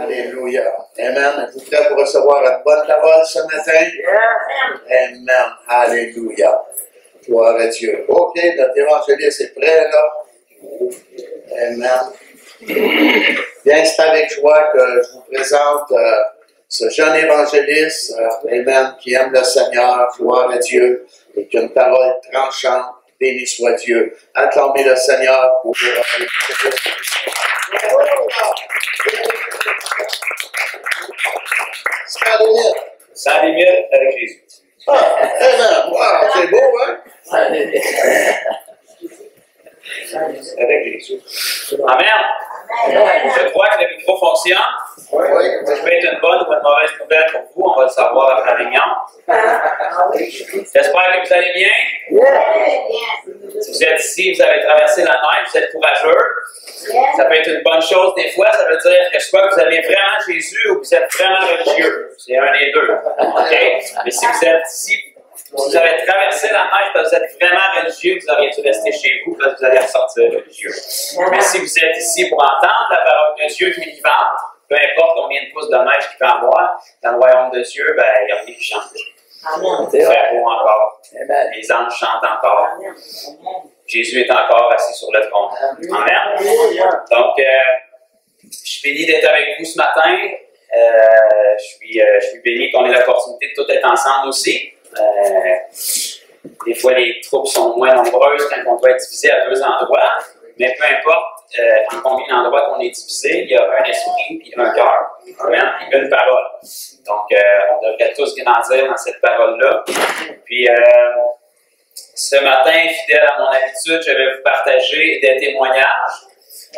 Alléluia. Amen. Êtes-vous prêts pour recevoir une bonne parole ce matin? Amen. Alléluia. Gloire à Dieu. OK, notre évangéliste est prêt, là. Amen. Bien, c'est avec joie que je vous présente ce jeune évangéliste, amen, qui aime le Seigneur, gloire à Dieu, et qui a une parole tranchante. Béni soit Dieu. Acclamez le Seigneur pour Sans limite. Sans limite avec Jésus. Ah, amen. Wow, c'est beau, hein? Avec Jésus. Amen. Je crois que le micro fonctionne. Oui. Ça peut être une bonne ou une mauvaise nouvelle pour vous. On va le savoir à la réunion. J'espère que vous allez bien. Si vous êtes ici, vous avez traversé la neige, vous êtes courageux. Ça peut être une bonne chose des fois. Ça veut dire que soit vous aimez vraiment Jésus ou vous êtes vraiment religieux. C'est un des deux. Okay? Mais si vous êtes ici, si vous avez traversé la neige parce que vous êtes vraiment religieux, vous auriez dû rester chez vous parce que vous allez ressortir religieux. Mais si vous êtes ici pour entendre la parole de Dieu qui est vivante, peu importe combien de pouces de neige qu'il peut avoir, dans le royaume de Dieu, ben, il n'y a rien qui change. C'est très beau encore. Les anges chantent encore. Jésus est encore assis sur le trône. Amen. Donc, je suis béni d'être avec vous ce matin. Je suis béni qu'on ait l'opportunité de tout être ensemble aussi. Des fois, les troupes sont moins nombreuses quand on doit être divisé à deux endroits, mais peu importe en combien d'endroits qu'on est divisé, il y a un esprit et un cœur. Amen. Et une parole. Donc, on devrait tous grandir dans cette parole-là. Puis, ce matin, fidèle à mon habitude, je vais vous partager des témoignages.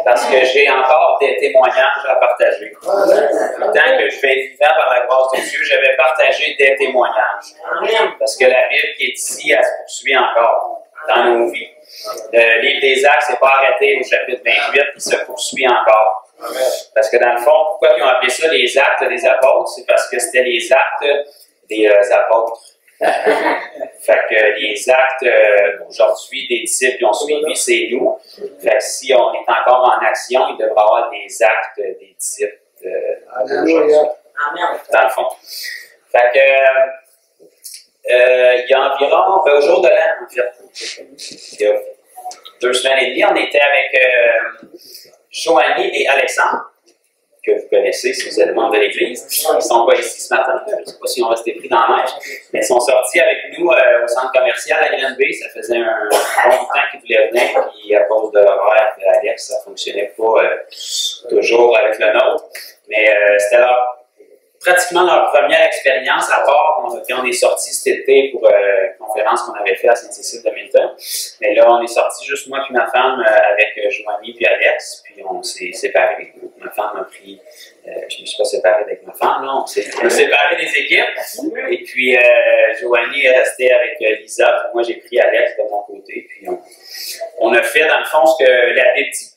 Parce que j'ai encore des témoignages à partager. Tant que je vais être vivant par la grâce de Dieu, je vais partager des témoignages. Parce que la Bible qui est ici, elle se poursuit encore dans nos vies. Le livre des Actes ne s'est pas arrêté au chapitre 28, il se poursuit encore. Parce que dans le fond, pourquoi ils ont appelé ça les Actes des Apôtres? C'est parce que c'était les actes des apôtres. Fait que les actes aujourd'hui des disciples qui ont suivi, c'est nous. Fait que si on est encore en action, il devrait y avoir des actes des disciples aujourd'hui. Dans le fond. Fait que il y a environ, au jour de l'an, en fait, il y a 2 semaines et demie, on était avec Joanie et Alexandre, que vous connaissez si vous êtes membre de l'Église. Ils ne sont pas ici ce matin. Je ne sais pas s'ils ont resté pris dans la neige. Mais ils sont sortis avec nous au centre commercial à Granby. Ça faisait un bon bout de temps qu'ils voulaient venir. Puis à cause de l'horaire d'Alex, ça ne fonctionnait pas toujours avec le nôtre. Mais c'était pratiquement leur première expérience, à part quand on est sorti cet été pour une conférence qu'on avait faite à Saint-Cécile de Milton. Mais là, on est sorti juste moi et ma femme avec Joanie puis Alex, puis on s'est séparés. Ma femme a pris, je ne me suis pas séparé avec ma femme, là, on s'est séparé des équipes. Et puis Joanie est restée avec Lisa, puis moi j'ai pris Alex de mon côté, puis on a fait dans le fond ce que la Bible dit.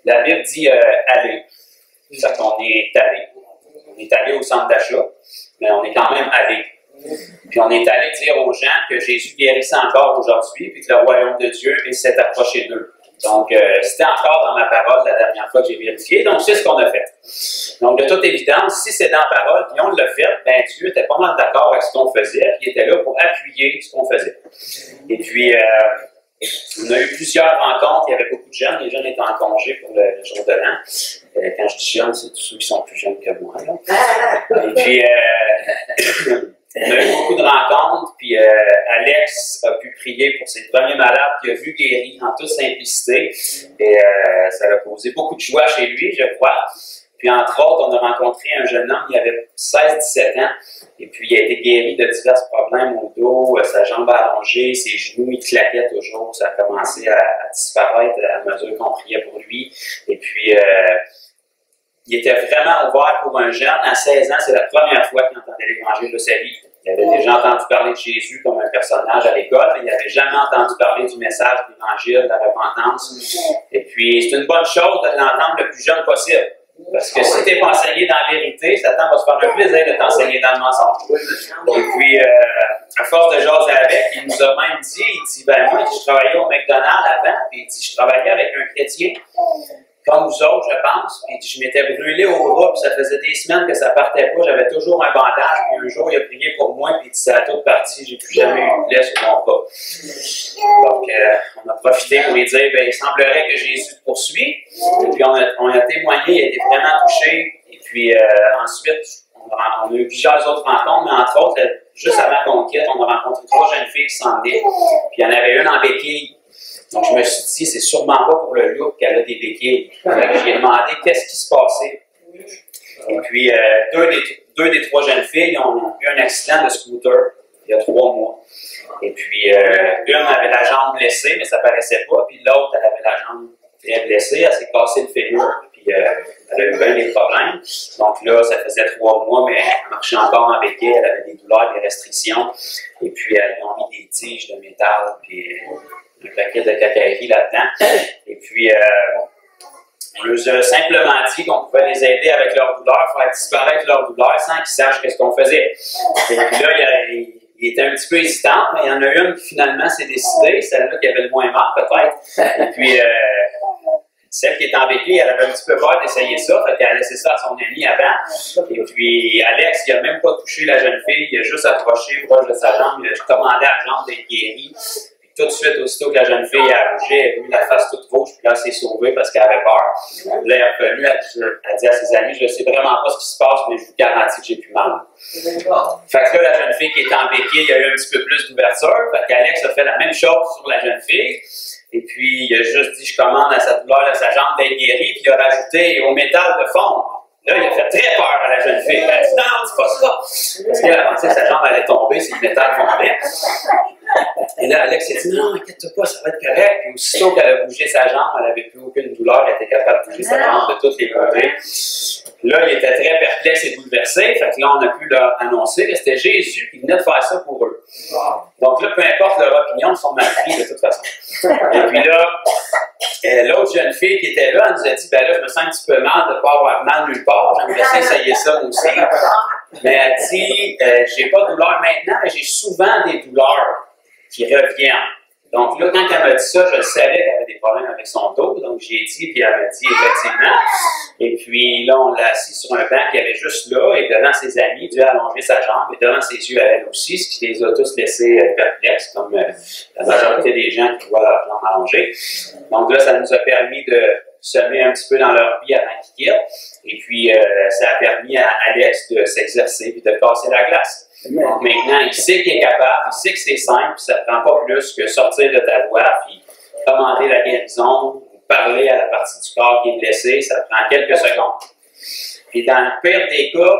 La Bible dit aller. Ça qu'on est allé. On est allé au centre d'achat, mais on est quand même allé. Puis on est allé dire aux gens que Jésus guérissait encore aujourd'hui, puis que le royaume de Dieu s'est approché d'eux. Donc, c'était encore dans ma parole la dernière fois que j'ai vérifié. Donc, c'est ce qu'on a fait. Donc, de toute évidence, si c'est dans la parole, puis on l'a fait, ben Dieu était pas mal d'accord avec ce qu'on faisait, puis il était là pour appuyer ce qu'on faisait. Et puis, on a eu plusieurs rencontres, il y avait beaucoup de jeunes, les jeunes étaient en congé pour le jour de l'an. Quand je dis jeunes, c'est tous ceux qui sont plus jeunes que moi. Là. Et puis, on a eu beaucoup de rencontres, puis Alex a pu prier pour ses premiers malades qu'il a vu guéris en toute simplicité. Et ça a causé beaucoup de joie chez lui, je crois. Puis, entre autres, on a rencontré un jeune homme, il avait 16-17 ans, et puis il a été guéri de divers problèmes au dos, sa jambe allongée, ses genoux, il claquait toujours, ça a commencé à disparaître à mesure qu'on priait pour lui. Et puis, il était vraiment ouvert pour un jeune. À 16 ans, c'est la première fois qu'il entendait l'évangile de sa vie. Il avait déjà entendu parler de Jésus comme un personnage à l'école, mais il n'avait jamais entendu parler du message de l'évangile, de la repentance. Et puis, c'est une bonne chose de l'entendre le plus jeune possible. Parce que si tu n'es pas enseigné dans la vérité, Satan va se faire un plaisir de t'enseigner dans le mensonge. Et puis, à force de jaser avec, il nous a même dit, ben moi, je travaillais au McDonald's avant, puis il dit, je travaillais avec un chrétien. comme vous autres, je pense. Puis je m'étais brûlé au bras, puis ça faisait des semaines que ça partait pas. J'avais toujours un bandage. Puis un jour, il a prié pour moi, puis il dit, ça a tout parti. J'ai plus jamais eu de plaie sur mon bras. Donc, on a profité pour lui dire, il semblerait que Jésus te poursuit. Et puis, on a témoigné, il a été vraiment touché. Et puis, ensuite, on a eu plusieurs autres rencontres, mais entre autres, juste avant qu'on quitte, on a rencontré 3 jeunes filles qui s'en venaient. Puis, il y en avait une en béquille. Donc, je me suis dit, c'est sûrement pas pour le look qu'elle a des béquilles. J'ai demandé qu'est-ce qui se passait. Et puis, deux des 3 jeunes filles ont eu un accident de scooter il y a 3 mois. Et puis, une avait la jambe blessée, mais ça paraissait pas. Puis l'autre, elle avait la jambe très blessée. Elle s'est cassée le fémur. Puis, elle a eu bien des problèmes. Donc là, ça faisait 3 mois, mais elle marchait encore en béquille. Elle avait des douleurs, des restrictions. Et puis, ils ont mis des tiges de métal. Puis, un paquet de cacailleries là-dedans. Et puis, on leur a simplement dit qu'on pouvait les aider avec leur douleur, faire disparaître leur douleur sans qu'ils sachent ce qu'on faisait. Et puis là, il était un petit peu hésitant, mais il y en a une qui finalement s'est décidée, celle-là qui avait le moins mal peut-être. Et puis, celle qui est en béquille, elle avait un petit peu peur d'essayer ça, fait qu'elle a laissé ça à son ami avant. Et puis, Alex, il n'a même pas touché la jeune fille, il a juste approché proche de sa jambe, il a commandé à la jambe d'être guérie. Tout de suite, aussitôt que la jeune fille a bougé, elle a vu la face toute rouge, puis là, elle s'est sauvée parce qu'elle avait peur. Là, elle est revenue, elle dit à ses amis, je ne sais vraiment pas ce qui se passe, mais je vous garantis que j'ai plus mal. Fait que là, la jeune fille qui était en béquille, il y a eu un petit peu plus d'ouverture. Fait qu'Alex a fait la même chose sur la jeune fille. Et puis, il a juste dit, je commande à sa douleur de sa jambe d'être guérie, puis il a rajouté au métal de fondre. Là, il a fait très peur à la jeune fille. Elle a dit, non, dis pas ça. Parce qu'elle a pensé que sa jambe allait tomber si le métal fondait. Et là, Alex a dit, non, inquiète-toi pas, ça va être correct. Puis aussitôt qu'elle a bougé sa jambe, elle n'avait plus aucune douleur, elle était capable de bouger sa jambe de toutes les côtés. Là, il était très perplexe et bouleversé. Fait que là, on a pu leur annoncer que c'était Jésus qui venait de faire ça pour eux. Donc là, peu importe leur opinion, ils sont mal pris de toute façon. Et puis là, l'autre jeune fille qui était là, elle nous a dit, ben là, je me sens un petit peu mal de ne pas avoir mal nulle part. J'aimerais essayer ça moi aussi. Mais elle dit, j'ai pas de douleur maintenant, mais j'ai souvent des douleurs qui reviennent. Donc là, quand elle m'a dit ça, je savais qu'elle avait des problèmes avec son dos. Donc j'ai dit, puis elle m'a dit effectivement. Et puis là, on l'a assis sur un banc qui avait juste là, et devant ses amis, Dieu a allongé sa jambe, et devant ses yeux à elle aussi, ce qui les a tous laissés perplexes, comme la majorité des gens qui voient leur jambe allongée. Donc là, ça nous a permis de semer un petit peu dans leur vie avant qu'ils quittent. Et puis, ça a permis à Alex de s'exercer et de casser la glace. Donc maintenant, il sait qu'il est capable, il sait que c'est simple, puis ça ne prend pas plus que sortir de ta voix, puis commander la guérison, ou parler à la partie du corps qui est blessée, ça prend quelques secondes. Puis dans le pire des cas,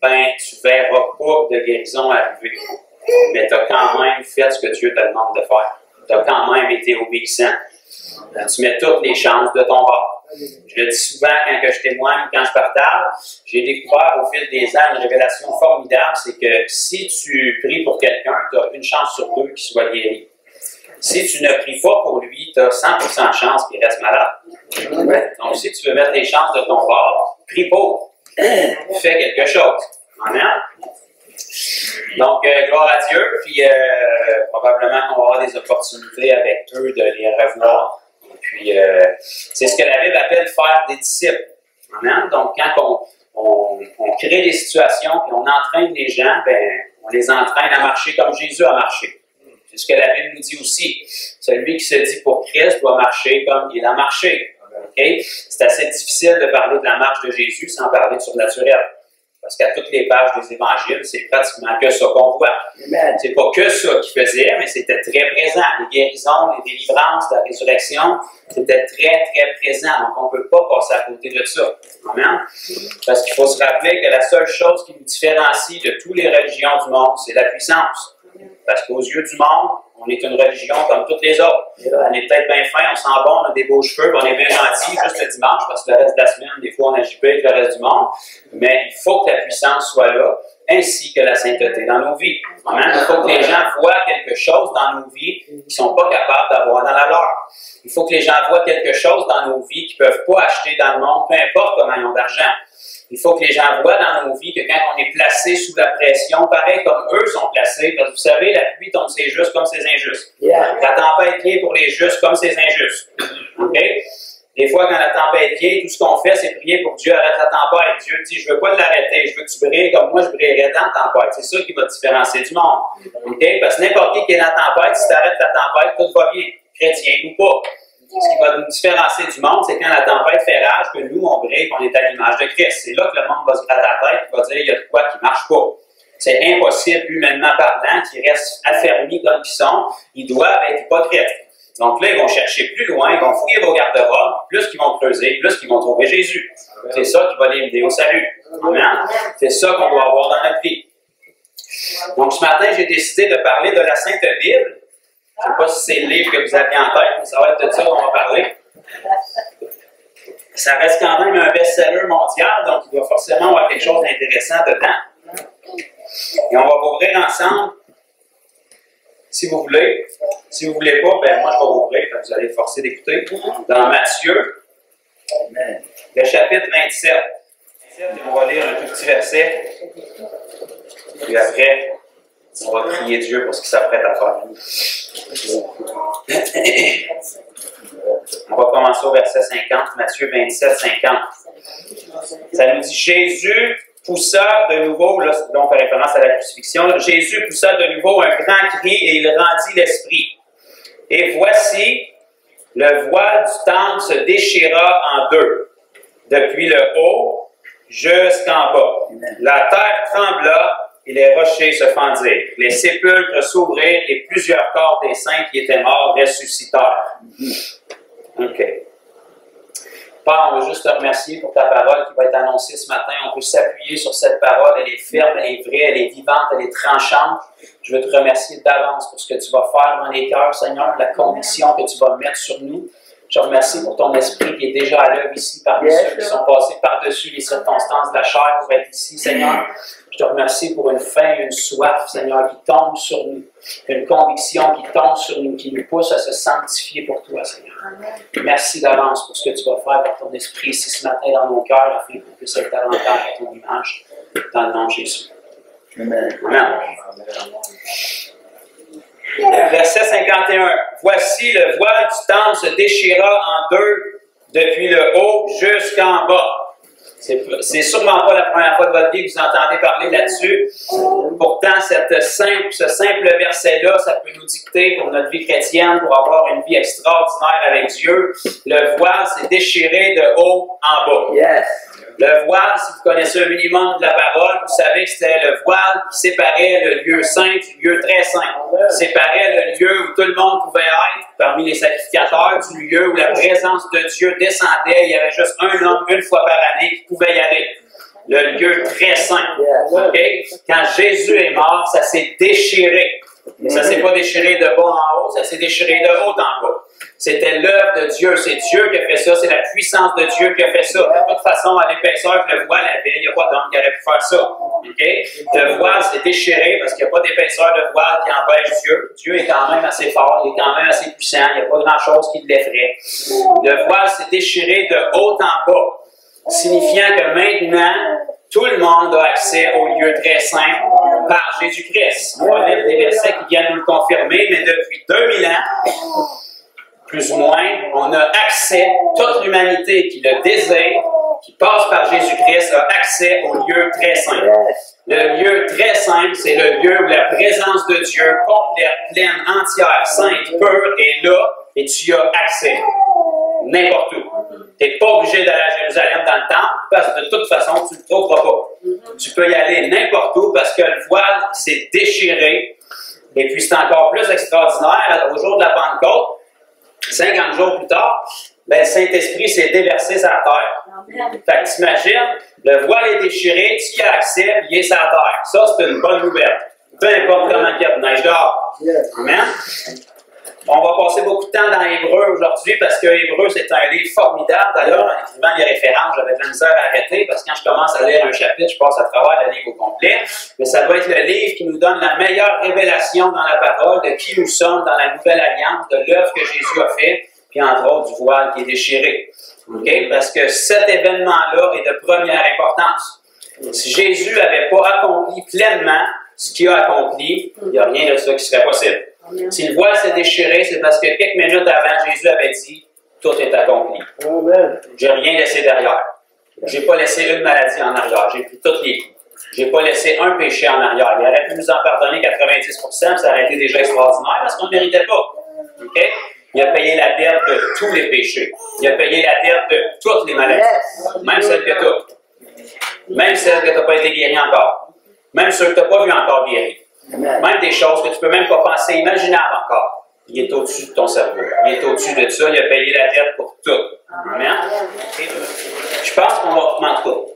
ben, tu ne verras pas de guérison arriver. Mais tu as quand même fait ce que Dieu te demande de faire. Tu as quand même été obéissant. Tu mets toutes les chances de ton bord. Je le dis souvent quand je témoigne, quand je partage, j'ai découvert au fil des ans une révélation formidable, c'est que si tu pries pour quelqu'un, tu as une chance sur 2 qu'il soit guéri. Si tu ne pries pas pour lui, tu as 100% de chance qu'il reste malade. Donc, si tu veux mettre les chances de ton bord, prie pour. Fais quelque chose. Amen. Donc, gloire à Dieu, puis probablement qu'on va avoir des opportunités avec eux de les revoir. Puis, c'est ce que la Bible appelle faire des disciples. Amen. Donc, quand on crée des situations et on entraîne les gens, ben, on les entraîne à marcher comme Jésus a marché. C'est ce que la Bible nous dit aussi. Celui qui se dit pour Christ doit marcher comme il a marché. Okay? C'est assez difficile de parler de la marche de Jésus sans parler de surnaturel. Parce qu'à toutes les pages des évangiles, c'est pratiquement que ça qu'on voit. C'est pas que ça qu'il faisait, mais c'était très présent. Les guérisons, les délivrances, la résurrection, c'était très, très présent. Donc, on ne peut pas passer à côté de ça. Amen. Parce qu'il faut se rappeler que la seule chose qui nous différencie de toutes les religions du monde, c'est la puissance. Parce qu'aux yeux du monde, on est une religion comme toutes les autres. On est peut-être bien fin, on sent bon, on a des beaux cheveux, on est bien gentil juste le dimanche, parce que le reste de la semaine, des fois, on agit pas avec le reste du monde. Mais il faut que la puissance soit là, ainsi que la sainteté dans nos vies. Amen. Il faut que les gens voient quelque chose dans nos vies qu'ils ne sont pas capables d'avoir dans la leur. Il faut que les gens voient quelque chose dans nos vies qu'ils ne peuvent pas acheter dans le monde, peu importe comment ils ont d'argent. Il faut que les gens voient dans nos vies que quand on est placé sous la pression, pareil comme eux sont placés, parce que vous savez, la pluie tombe sur les justes comme sur les injustes. La tempête vient pour les justes comme sur les injustes. Okay? Des fois, quand la tempête vient, tout ce qu'on fait, c'est prier pour Dieu arrête la tempête. Dieu dit, je ne veux pas l'arrêter, je veux que tu brilles comme moi, je brillerai dans la tempête. C'est ça qui va te différencier du monde. Okay? Parce que n'importe qui est dans la tempête, si tu arrêtes la tempête, tout va bien, chrétien ou pas. Ce qui va nous différencier du monde, c'est quand la tempête fait rage, que nous, on brille, qu'on est à l'image de Christ. C'est là que le monde va se gratter la tête et va dire, il y a de quoi qui ne marche pas. C'est impossible, humainement parlant, qu'ils restent affermis comme ils sont. Ils doivent être hypocrites. Donc là, ils vont chercher plus loin, ils vont fouiller vos garde-robes, plus qu'ils vont creuser, plus qu'ils vont trouver Jésus. C'est ça qui va les aider au salut. Amen? C'est ça qu'on doit avoir dans notre vie. Donc ce matin, j'ai décidé de parler de la Sainte Bible. Je ne sais pas si c'est le livre que vous aviez en tête, mais ça va être de ça qu'on va parler. Ça reste quand même un best-seller mondial, donc il doit forcément avoir quelque chose d'intéressant dedans. Et on va ouvrir ensemble. Si vous voulez. Si vous ne voulez pas, ben moi je vais ouvrir, vous allez être forcé d'écouter. Dans Matthieu, le chapitre 27. On va lire un tout petit verset. Puis après, on va prier Dieu pour ce qu'il s'apprête à faire. On va commencer au verset 50, Matthieu 27, 50. Ça nous dit, Jésus poussa de nouveau, là on fait référence à la crucifixion, Jésus poussa de nouveau un grand cri et il rendit l'esprit. Et voici, le voile du temple se déchira en deux, depuis le haut jusqu'en bas. La terre trembla et les rochers se fendirent. Les sépulcres s'ouvrirent et plusieurs corps des saints qui étaient morts ressuscitèrent. OK. Père, on veut juste te remercier pour ta parole qui va être annoncée ce matin. On peut s'appuyer sur cette parole. Elle est ferme, elle est vraie, elle est vivante, elle est tranchante. Je veux te remercier d'avance pour ce que tu vas faire dans les cœurs, Seigneur, la conviction que tu vas mettre sur nous. Je te remercie pour ton esprit qui est déjà à l'œuvre ici parmi ceux qui sont passés par-dessus les circonstances de la chair pour être ici, Seigneur. Je te remercie pour une faim, une soif, Seigneur, qui tombe sur nous, une conviction qui tombe sur nous, qui nous pousse à se sanctifier pour toi, Seigneur. Merci d'avance pour ce que tu vas faire par ton esprit ici ce matin dans nos cœurs, afin qu'on puisse être davantage à ton image, dans le nom de Jésus. Amen. Amen. Verset 51. Voici le voile du temple se déchira en deux, depuis le haut jusqu'en bas. C'est sûrement pas la première fois de votre vie que vous entendez parler là-dessus. Pourtant, ce simple verset-là, ça peut nous dicter pour notre vie chrétienne, pour avoir une vie extraordinaire avec Dieu. Le voile s'est déchiré de haut en bas. Yes. Le voile, si vous connaissez un minimum de la parole, vous savez que c'était le voile qui séparait le lieu saint du lieu très saint. Séparait le lieu où tout le monde pouvait être parmi les sacrificateurs, du lieu où la présence de Dieu descendait. Il y avait juste un homme, une fois par année, qui pouvait y aller. Le lieu très saint. Okay? Quand Jésus est mort, ça s'est déchiré. Mais ça ne s'est pas déchiré de bas en haut, ça s'est déchiré de haut en bas. C'était l'œuvre de Dieu, c'est Dieu qui a fait ça, c'est la puissance de Dieu qui a fait ça. De toute façon, à l'épaisseur que le voile avait, il n'y a pas d'homme qui aurait pu faire ça. Okay? Le voile s'est déchiré parce qu'il n'y a pas d'épaisseur de voile qui empêche Dieu. Dieu est quand même assez fort, il est quand même assez puissant, il n'y a pas grand-chose qui l'effraie. Le voile s'est déchiré de haut en bas, signifiant que maintenant, tout le monde a accès au lieu très saint par Jésus-Christ. On va lire des versets qui viennent nous le confirmer, mais depuis 2000 ans, plus ou moins, on a accès, toute l'humanité qui le désire, qui passe par Jésus-Christ, a accès au lieu très saint. Le lieu très saint, c'est le lieu où la présence de Dieu, complète, pleine, entière, sainte, pure, est là, et tu y as accès. N'importe où. Tu n'es pas obligé d'aller à Jérusalem dans le temple, parce que de toute façon, tu ne le trouveras pas. Tu peux y aller n'importe où, parce que le voile s'est déchiré. Et puis, c'est encore plus extraordinaire, au jour de la Pentecôte, 50 jours plus tard, ben, le Saint-Esprit s'est déversé sur la terre. Fait que t'imagines, le voile est déchiré, tu y as accès, il est sur la terre. Ça, c'est une bonne nouvelle. Peu importe comment il y a de neige dehors. Amen. On va passer beaucoup de temps dans Hébreu aujourd'hui parce que Hébreu, c'est un livre formidable. D'ailleurs, en écrivant les références, j'avais de la misère à arrêter parce que quand je commence à lire un chapitre, je passe à travers le livre au complet. Mais ça doit être le livre qui nous donne la meilleure révélation dans la parole de qui nous sommes dans la nouvelle alliance, de l'œuvre que Jésus a fait, puis entre autres du voile qui est déchiré. Okay? Parce que cet événement-là est de première importance. Si Jésus n'avait pas accompli pleinement ce qu'il a accompli, il n'y a rien de ça qui serait possible. Si le voile s'est déchiré, c'est parce que quelques minutes avant, Jésus avait dit tout est accompli. J'ai rien laissé derrière. J'ai pas laissé une maladie en arrière. J'ai pris toutes les coups. J'ai pas laissé un péché en arrière. Il aurait pu nous en pardonner 90%, ça aurait été déjà extraordinaire parce qu'on ne méritait pas. Okay? Il a payé la dette de tous les péchés. Il a payé la dette de toutes les maladies. Même celles que tu as. Même celles que tu n'as pas été guéri encore. Même ceux que tu n'as pas vu encore guéri. Même des choses que tu ne peux même pas penser imaginables encore. Il est au-dessus de ton cerveau. Il est au-dessus de ça. Il a payé la dette pour tout. Amen. Je pense qu'on va en tout cas.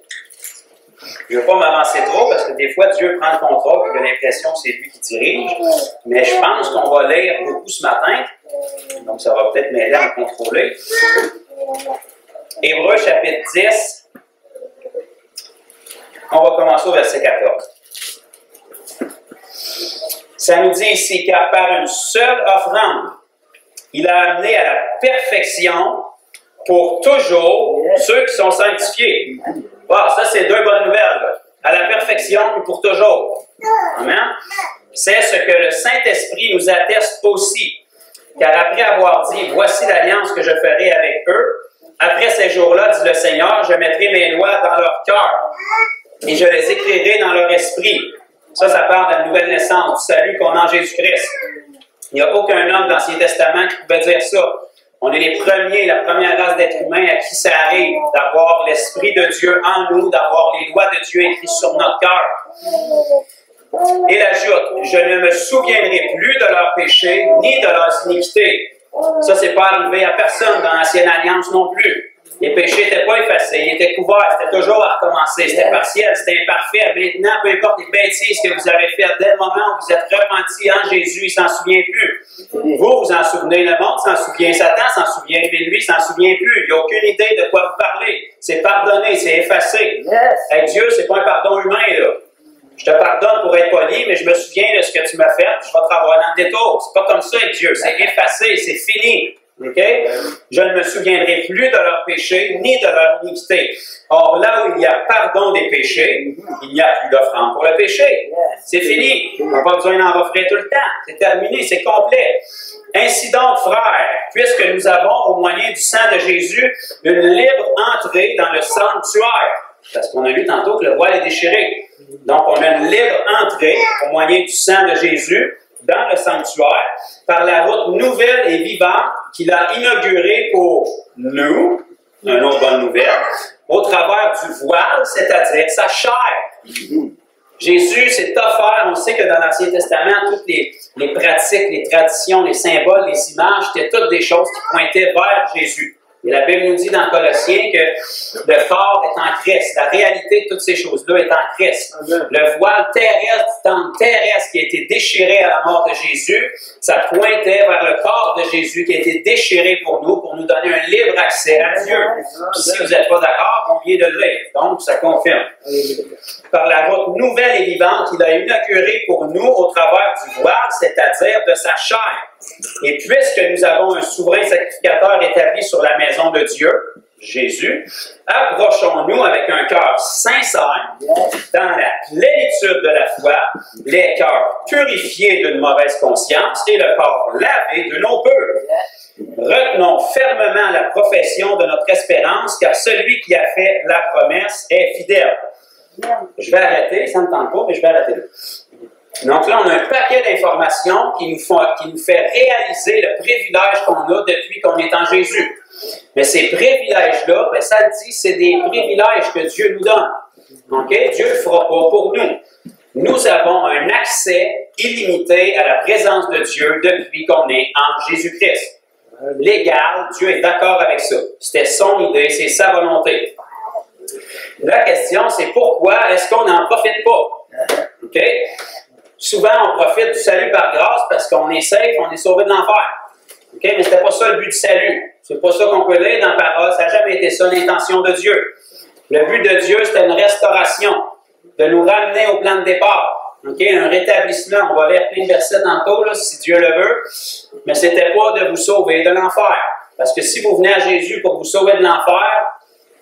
Je ne veux pas m'avancer trop parce que des fois, Dieu prend le contrôle et j'ai l'impression que c'est lui qui dirige. Mais je pense qu'on va lire beaucoup ce matin. Donc, ça va peut-être m'aider à me contrôler. Hébreux chapitre 10. On va commencer au verset 14. Ça nous dit ici, car par une seule offrande, il a amené à la perfection pour toujours ceux qui sont sanctifiés. Wow, ça, c'est deux bonnes nouvelles. Là. À la perfection et pour toujours. Amen. C'est ce que le Saint-Esprit nous atteste aussi. Car après avoir dit, voici l'alliance que je ferai avec eux, après ces jours-là, dit le Seigneur, je mettrai mes lois dans leur cœur et je les écrirai dans leur esprit. Ça parle de la nouvelle naissance, du salut qu'on a en Jésus-Christ. Il n'y a aucun homme dans l'Ancien Testament qui pouvait dire ça. On est les premiers, la première race d'êtres humains à qui ça arrive d'avoir l'Esprit de Dieu en nous, d'avoir les lois de Dieu écrites sur notre cœur. Et il ajoute, je ne me souviendrai plus de leurs péchés ni de leurs iniquités. Ça, c'est pas arrivé à personne dans l'Ancienne Alliance non plus. Les péchés n'étaient pas effacés, ils étaient couverts, c'était toujours à recommencer, c'était partiel, c'était imparfait. Maintenant, peu importe les bêtises que vous avez faites, dès le moment où vous êtes repentis en Jésus, il ne s'en souvient plus. Vous en souvenez, le monde s'en souvient, Satan s'en souvient, mais lui, il s'en souvient plus. Il n'a aucune idée de quoi vous parlez. C'est pardonné, c'est effacé. Avec Dieu, c'est pas un pardon humain, là. Je te pardonne pour être poli, mais je me souviens de ce que tu m'as fait, je vais te revoir dans le détour. C'est pas comme ça avec Dieu, c'est effacé, c'est fini. Okay? Je ne me souviendrai plus de leurs péchés ni de leur iniquité. Or, là où il y a pardon des péchés, il n'y a plus d'offrande pour le péché. C'est fini. On n'a pas besoin d'en offrir tout le temps. C'est terminé, c'est complet. Ainsi donc, frères, puisque nous avons, au moyen du sang de Jésus, une libre entrée dans le sanctuaire, parce qu'on a lu tantôt que le voile est déchiré. Donc, on a une libre entrée, au moyen du sang de Jésus, dans le sanctuaire, par la route nouvelle et vivante qu'il a inaugurée pour nous, une autre bonne nouvelle, au travers du voile, c'est-à-dire sa chair. Jésus s'est offert, on sait que dans l'Ancien Testament, toutes les pratiques, les traditions, les symboles, les images, c'était toutes des choses qui pointaient vers Jésus. Et la Bible nous dit dans Colossiens que le corps est en Christ. La réalité de toutes ces choses-là est en Christ. Le voile terrestre du temple terrestre qui a été déchiré à la mort de Jésus, ça pointait vers le corps de Jésus qui a été déchiré pour nous donner un libre accès à Dieu. Puis si vous n'êtes pas d'accord, on vient de le lire. Donc, ça confirme. Par la route nouvelle et vivante qu'il a inaugurée pour nous au travers du voile, c'est-à-dire de sa chair. Et puisque nous avons un souverain sacrificateur établi sur la maison de Dieu, Jésus, approchons-nous avec un cœur sincère, dans la plénitude de la foi, les cœurs purifiés d'une mauvaise conscience et le corps lavé d'une eau pure. Retenons fermement la profession de notre espérance, car celui qui a fait la promesse est fidèle. Je vais arrêter, ça ne me tente pas, mais je vais arrêter là. Donc là, on a un paquet d'informations qui nous fait réaliser le privilège qu'on a depuis qu'on est en Jésus. Mais ces privilèges-là, ben ça le dit, c'est des privilèges que Dieu nous donne. Okay? Dieu ne le fera pas pour nous. Nous avons un accès illimité à la présence de Dieu depuis qu'on est en Jésus-Christ. Légal, Dieu est d'accord avec ça. C'était son idée, c'est sa volonté. La question, c'est pourquoi est-ce qu'on n'en profite pas? Okay? Souvent, on profite du salut par grâce parce qu'on est safe, on est sauvé de l'enfer. Okay? Mais ce n'était pas ça le but du salut. C'est pas ça qu'on peut lire dans la parole. Ça n'a jamais été ça l'intention de Dieu. Le but de Dieu, c'était une restauration, de nous ramener au plan de départ. Okay? Un rétablissement. On va lire plein de versets tantôt, là, si Dieu le veut. Mais ce n'était pas de vous sauver de l'enfer. Parce que si vous venez à Jésus pour vous sauver de l'enfer,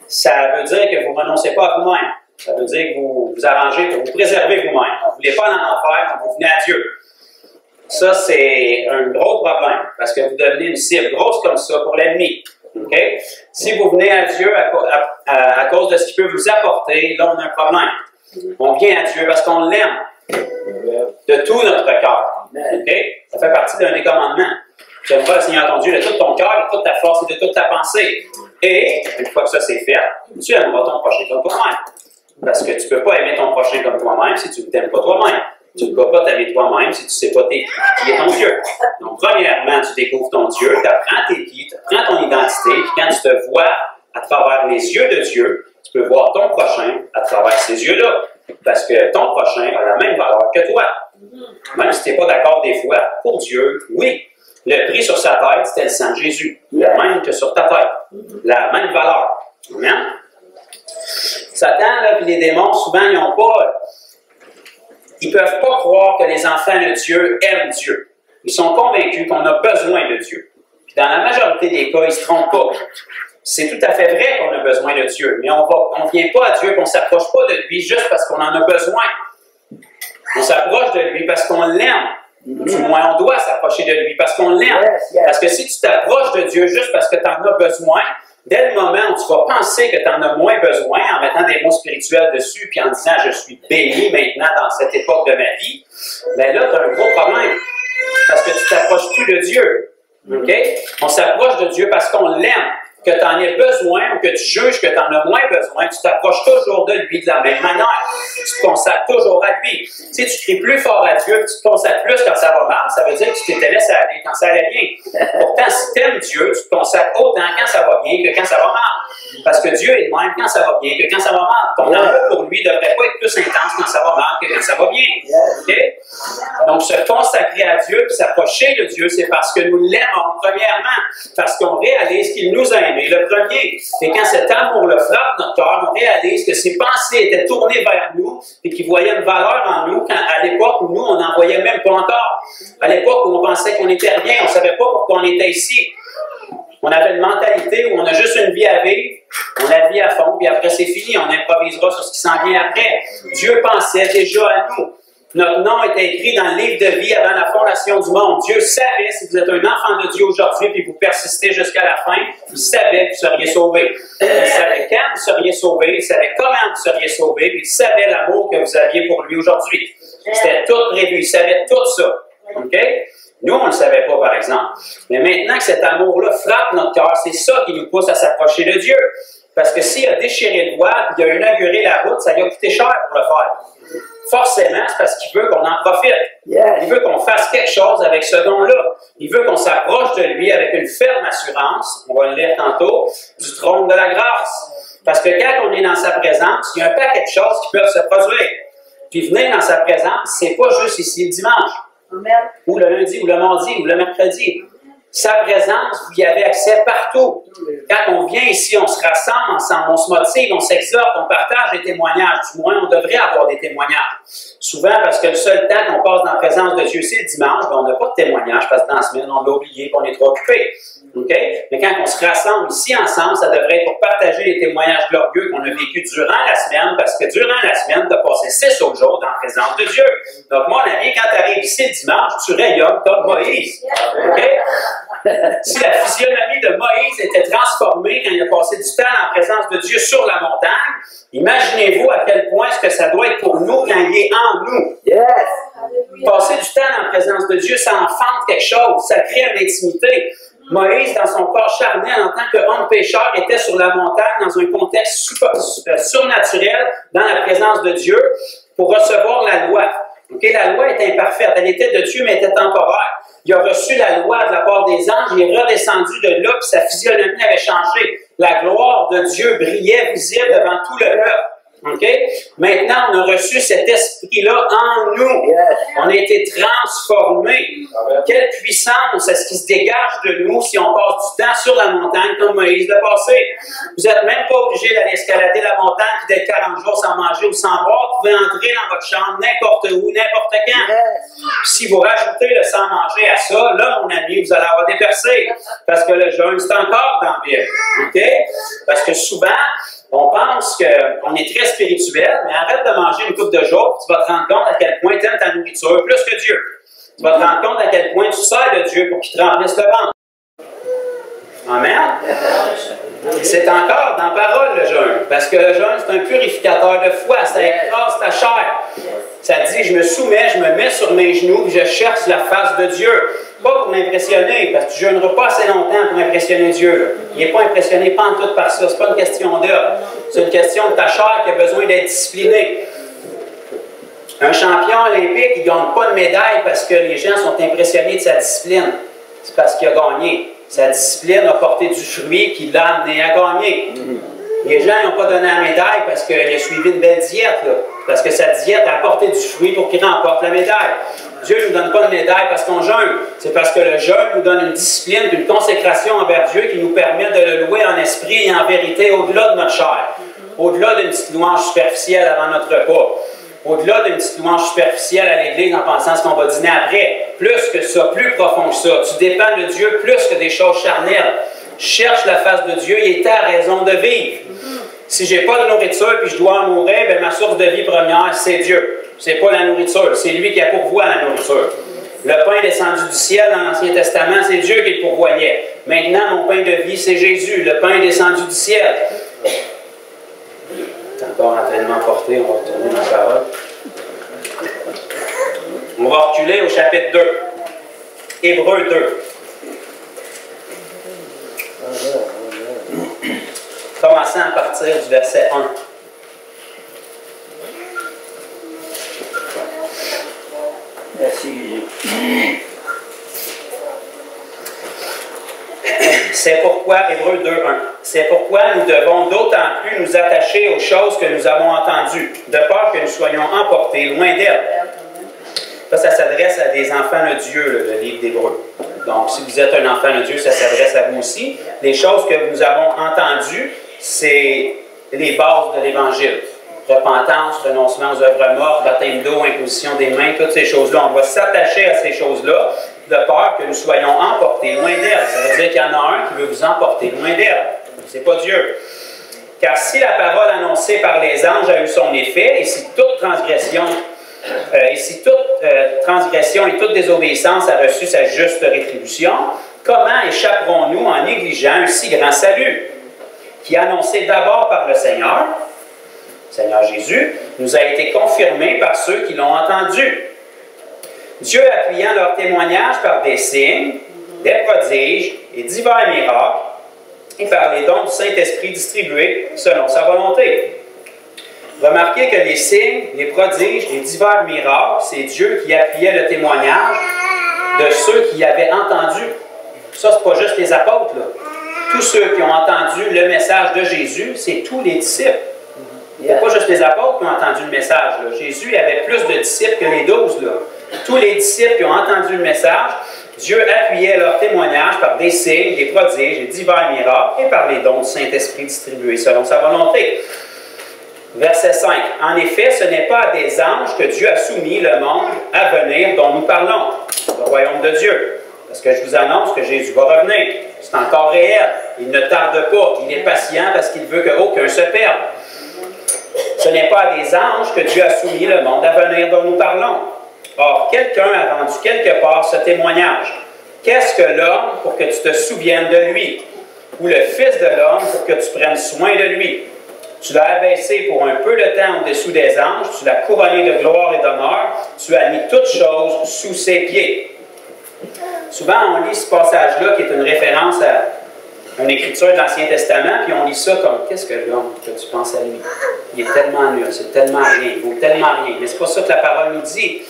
ça veut dire que vous ne renoncez pas à vous-même. Ça veut dire que vous vous arrangez pour vous préserver vous-même. Vous ne voulez pas dans l'enfer, mais vous venez à Dieu. Ça, c'est un gros problème, parce que vous devenez une cible grosse comme ça pour l'ennemi. Okay? Si vous venez à Dieu à cause de ce qu'il peut vous apporter, là, on a un problème. On vient à Dieu parce qu'on l'aime de tout notre cœur. Okay? Ça fait partie d'un des commandements. Tu aimeras le Seigneur ton Dieu de tout ton cœur, de toute ta force et de toute ta pensée. Et, une fois que ça c'est fait, tu aimeras ton prochain comme toi-même. Parce que tu ne peux pas aimer ton prochain comme toi-même si tu ne t'aimes pas toi-même. Tu ne peux pas t'aimer toi-même si tu ne sais pas qui est ton Dieu. Donc, premièrement, tu découvres ton Dieu, tu apprends t'es qui, tu apprends ton identité, puis quand tu te vois à travers les yeux de Dieu, tu peux voir ton prochain à travers ces yeux-là. Parce que ton prochain a la même valeur que toi. Même si tu n'es pas d'accord des fois, pour Dieu, oui. Le prix sur sa tête, c'était le sang de Jésus. Le même que sur ta tête. La même valeur. Amen? Satan, là, puis les démons, souvent, ils ne peuvent pas croire que les enfants de Dieu aiment Dieu. Ils sont convaincus qu'on a besoin de Dieu. Puis dans la majorité des cas, ils ne se trompent pas. C'est tout à fait vrai qu'on a besoin de Dieu, mais on ne vient pas à Dieu, qu'on ne s'approche pas de lui juste parce qu'on en a besoin. On s'approche de lui parce qu'on l'aime. Du moins, on doit s'approcher de lui parce qu'on l'aime. Parce que si tu t'approches de Dieu juste parce que tu en as besoin, dès le moment où tu vas penser que tu en as moins besoin, en mettant des mots spirituels dessus, puis en disant « je suis béni maintenant dans cette époque de ma vie », bien là, tu as un gros problème. Parce que tu ne t'approches plus de Dieu. Okay? On s'approche de Dieu parce qu'on l'aime. Que tu en aies besoin ou que tu juges que tu en as moins besoin, tu t'approches toujours de lui de la même manière. Tu te consacres toujours à lui. Tu sais, tu cries plus fort à Dieu, tu te consacres plus quand ça va mal, ça veut dire que tu t'étais laissé aller quand ça allait bien. Pourtant, si tu aimes Dieu, tu te consacres autant quand ça va bien que quand ça va mal. Parce que Dieu est le même quand ça va bien que quand ça va mal. Ton amour pour lui ne devrait pas être plus intense quand ça va mal que quand ça va bien. Okay? Donc, se consacrer à Dieu et s'approcher de Dieu, c'est parce que nous l'aimons, premièrement, parce qu'on réalise qu'il nous aime. Et le premier, c'est quand cet amour-là frappe notre cœur, on réalise que ses pensées étaient tournées vers nous et qu'il voyait une valeur en nous à l'époque où nous, on n'en voyait même pas encore. À l'époque où on pensait qu'on n'était rien, on ne savait pas pourquoi on était ici. On avait une mentalité où on a juste une vie à vivre, on la vit à fond, puis après c'est fini, on improvisera sur ce qui s'en vient après. Dieu pensait déjà à nous. Notre nom était écrit dans le livre de vie avant la fondation du monde. Dieu savait, si vous êtes un enfant de Dieu aujourd'hui et vous persistez jusqu'à la fin, il savait que vous seriez sauvés. Il savait quand vous seriez sauvés, il savait comment vous seriez sauvés, puis il savait l'amour que vous aviez pour lui aujourd'hui. C'était tout prévu, il savait tout ça. Okay? Nous, on ne le savait pas, par exemple. Mais maintenant que cet amour-là frappe notre cœur, c'est ça qui nous pousse à s'approcher de Dieu. Parce que s'il a déchiré le voile et il a inauguré la route, ça lui a coûté cher pour le faire. Forcément, c'est parce qu'il veut qu'on en profite. Il veut qu'on fasse quelque chose avec ce don-là. Il veut qu'on s'approche de lui avec une ferme assurance, on va le lire tantôt, du trône de la grâce. Parce que quand on est dans sa présence, il y a un paquet de choses qui peuvent se produire. Puis venir dans sa présence, c'est pas juste ici le dimanche, ou le lundi, ou le mardi, ou le mercredi. Sa présence, vous y avez accès partout. Quand on vient ici, on se rassemble ensemble, on se motive, on s'exhorte, on partage des témoignages. Du moins, on devrait avoir des témoignages. Souvent, parce que le seul temps qu'on passe dans la présence de Dieu, c'est le dimanche, ben on n'a pas de témoignages, parce que dans la semaine, on l'a oublié, qu'on est trop occupé. Okay? Mais quand on se rassemble ici ensemble, ça devrait être pour partager les témoignages glorieux qu'on a vécus durant la semaine, parce que durant la semaine, tu as passé 6 autres jours dans la présence de Dieu. Donc, mon ami, quand tu arrives ici le dimanche, tu rayonnes comme Moïse. Okay? Si la physionomie de Moïse était transformée quand il a passé du temps en présence de Dieu sur la montagne, imaginez-vous à quel point est-ce que ça doit être pour nous quand il est en nous. Passer du temps en présence de Dieu, ça enfante quelque chose, ça crée une intimité. Moïse, dans son corps charnel, en tant qu'homme pécheur, était sur la montagne dans un contexte surnaturel, dans la présence de Dieu, pour recevoir la loi. Okay? La loi est imparfaite, elle était de Dieu, mais elle était temporaire. Il a reçu la loi de la part des anges, il est redescendu de là, puis sa physionomie avait changé. La gloire de Dieu brillait visible devant tout le peuple. Okay? Maintenant, on a reçu cet esprit-là en nous. On a été transformés. Quelle puissance est-ce qui se dégage de nous si on passe du temps sur la montagne comme Moïse l'a passé? Vous n'êtes même pas obligé d'aller escalader la montagne et d'être 40 jours sans manger ou sans boire. Vous pouvez entrer dans votre chambre n'importe où, n'importe quand. Si vous rajoutez le sans manger à ça, là, mon ami, vous allez avoir des percées. Parce que le jeûne, c'est encore dans la Bible. Okay? Parce que souvent, on pense qu'on est très spirituel, mais arrête de manger une coupe de jours, tu vas te rendre compte à quel point tu aimes ta nourriture plus que Dieu. Tu vas te rendre compte à quel point tu sers de Dieu pour qu'il te remplisse le ventre. Amen. C'est encore dans la parole le jeûne. Parce que le jeûne, c'est un purificateur de foi. Ça écrase ta chair. Ça dit, je me soumets, je me mets sur mes genoux, je cherche la face de Dieu. Pas pour m'impressionner, parce que tu ne jeûneras pas assez longtemps pour impressionner Dieu. Là. Il n'est pas impressionné pas en tout par ça. Ce n'est pas une question d'heure. C'est une question de ta chair qui a besoin d'être disciplinée. Un champion olympique, il ne gagne pas de médaille parce que les gens sont impressionnés de sa discipline. C'est parce qu'il a gagné. Sa discipline a porté du fruit qui l'a amené à gagner. Les gens n'ont pas donné la médaille parce qu'il a suivi une belle diète. Là. Parce que sa diète a apporté du fruit pour qu'il remporte la médaille. Dieu ne nous donne pas de médaille parce qu'on jeûne. C'est parce que le jeûne nous donne une discipline, une consécration envers Dieu qui nous permet de le louer en esprit et en vérité au-delà de notre chair. Au-delà d'une petite louange superficielle avant notre repas. Au-delà d'une petite louange superficielle à l'église en pensant à ce qu'on va dîner après. Plus que ça, plus profond que ça. Tu dépends de Dieu plus que des choses charnelles. Cherche la face de Dieu, il est ta raison de vivre. Si je n'ai pas de nourriture et je dois en mourir, bien, ma source de vie première, c'est Dieu. Ce n'est pas la nourriture, c'est lui qui a pourvoit la nourriture. Le pain descendu du ciel dans l'Ancien Testament, c'est Dieu qui le pourvoyait. Maintenant, mon pain de vie, c'est Jésus. Le pain descendu du ciel. C'est encore en train de m'emporter, on va retourner dans la parole. On va reculer au chapitre 2. Hébreux 2. Commençons à partir du verset 1. Merci. C'est pourquoi, Hébreux 2, 1, c'est pourquoi nous devons d'autant plus nous attacher aux choses que nous avons entendues, de peur que nous soyons emportés loin d'elles. Ça s'adresse à des enfants de Dieu, le livre d'Hébreux. Donc, si vous êtes un enfant de Dieu, ça s'adresse à vous aussi. Les choses que nous avons entendues, c'est les bases de l'Évangile. Repentance, renoncement aux œuvres mortes, baptême d'eau, imposition des mains, toutes ces choses-là. On va s'attacher à ces choses-là de peur que nous soyons emportés loin d'elle. Ça veut dire qu'il y en a un qui veut vous emporter loin d'elle. C'est pas Dieu. Car si la parole annoncée par les anges a eu son effet, et si toute transgression et toute désobéissance a reçu sa juste rétribution, comment échapperons-nous en négligeant un si grand salut, qui annoncé d'abord par le Seigneur Jésus, nous a été confirmé par ceux qui l'ont entendu. Dieu appuyant leur témoignage par des signes, des prodiges et divers miracles, et par les dons du Saint-Esprit distribués selon sa volonté. Remarquez que les signes, les prodiges, les divers miracles, c'est Dieu qui appuyait le témoignage de ceux qui avaient entendu. Ça, c'est pas juste les apôtres, là. Tous ceux qui ont entendu le message de Jésus, c'est tous les disciples. Il n'y a pas juste les apôtres qui ont entendu le message. Là. Jésus avait plus de disciples que les 12. Là. Tous les disciples qui ont entendu le message, Dieu appuyait leur témoignage par des signes, des prodiges et divers miracles et par les dons du Saint-Esprit distribués selon sa volonté. Verset 5. En effet, ce n'est pas à des anges que Dieu a soumis le monde à venir dont nous parlons, le royaume de Dieu. Parce que je vous annonce que Jésus va revenir. C'est encore réel. Il ne tarde pas. Il est patient parce qu'il veut qu'aucun se perde. Ce n'est pas à des anges que Dieu a soumis le monde à venir dont nous parlons. Or, quelqu'un a rendu quelque part ce témoignage. Qu'est-ce que l'homme pour que tu te souviennes de lui? Ou le Fils de l'homme pour que tu prennes soin de lui? Tu l'as abaissé pour un peu de temps au-dessous des anges, tu l'as couronné de gloire et d'honneur, tu as mis toutes choses sous ses pieds. Souvent, on lit ce passage-là qui est une référence à une écriture de l'Ancien Testament, puis on lit ça comme « Qu'est-ce que l'homme que tu penses à lui? Il est tellement nul, c'est tellement rien, il vaut tellement rien. » Mais c'est pas ça que la parole nous dit.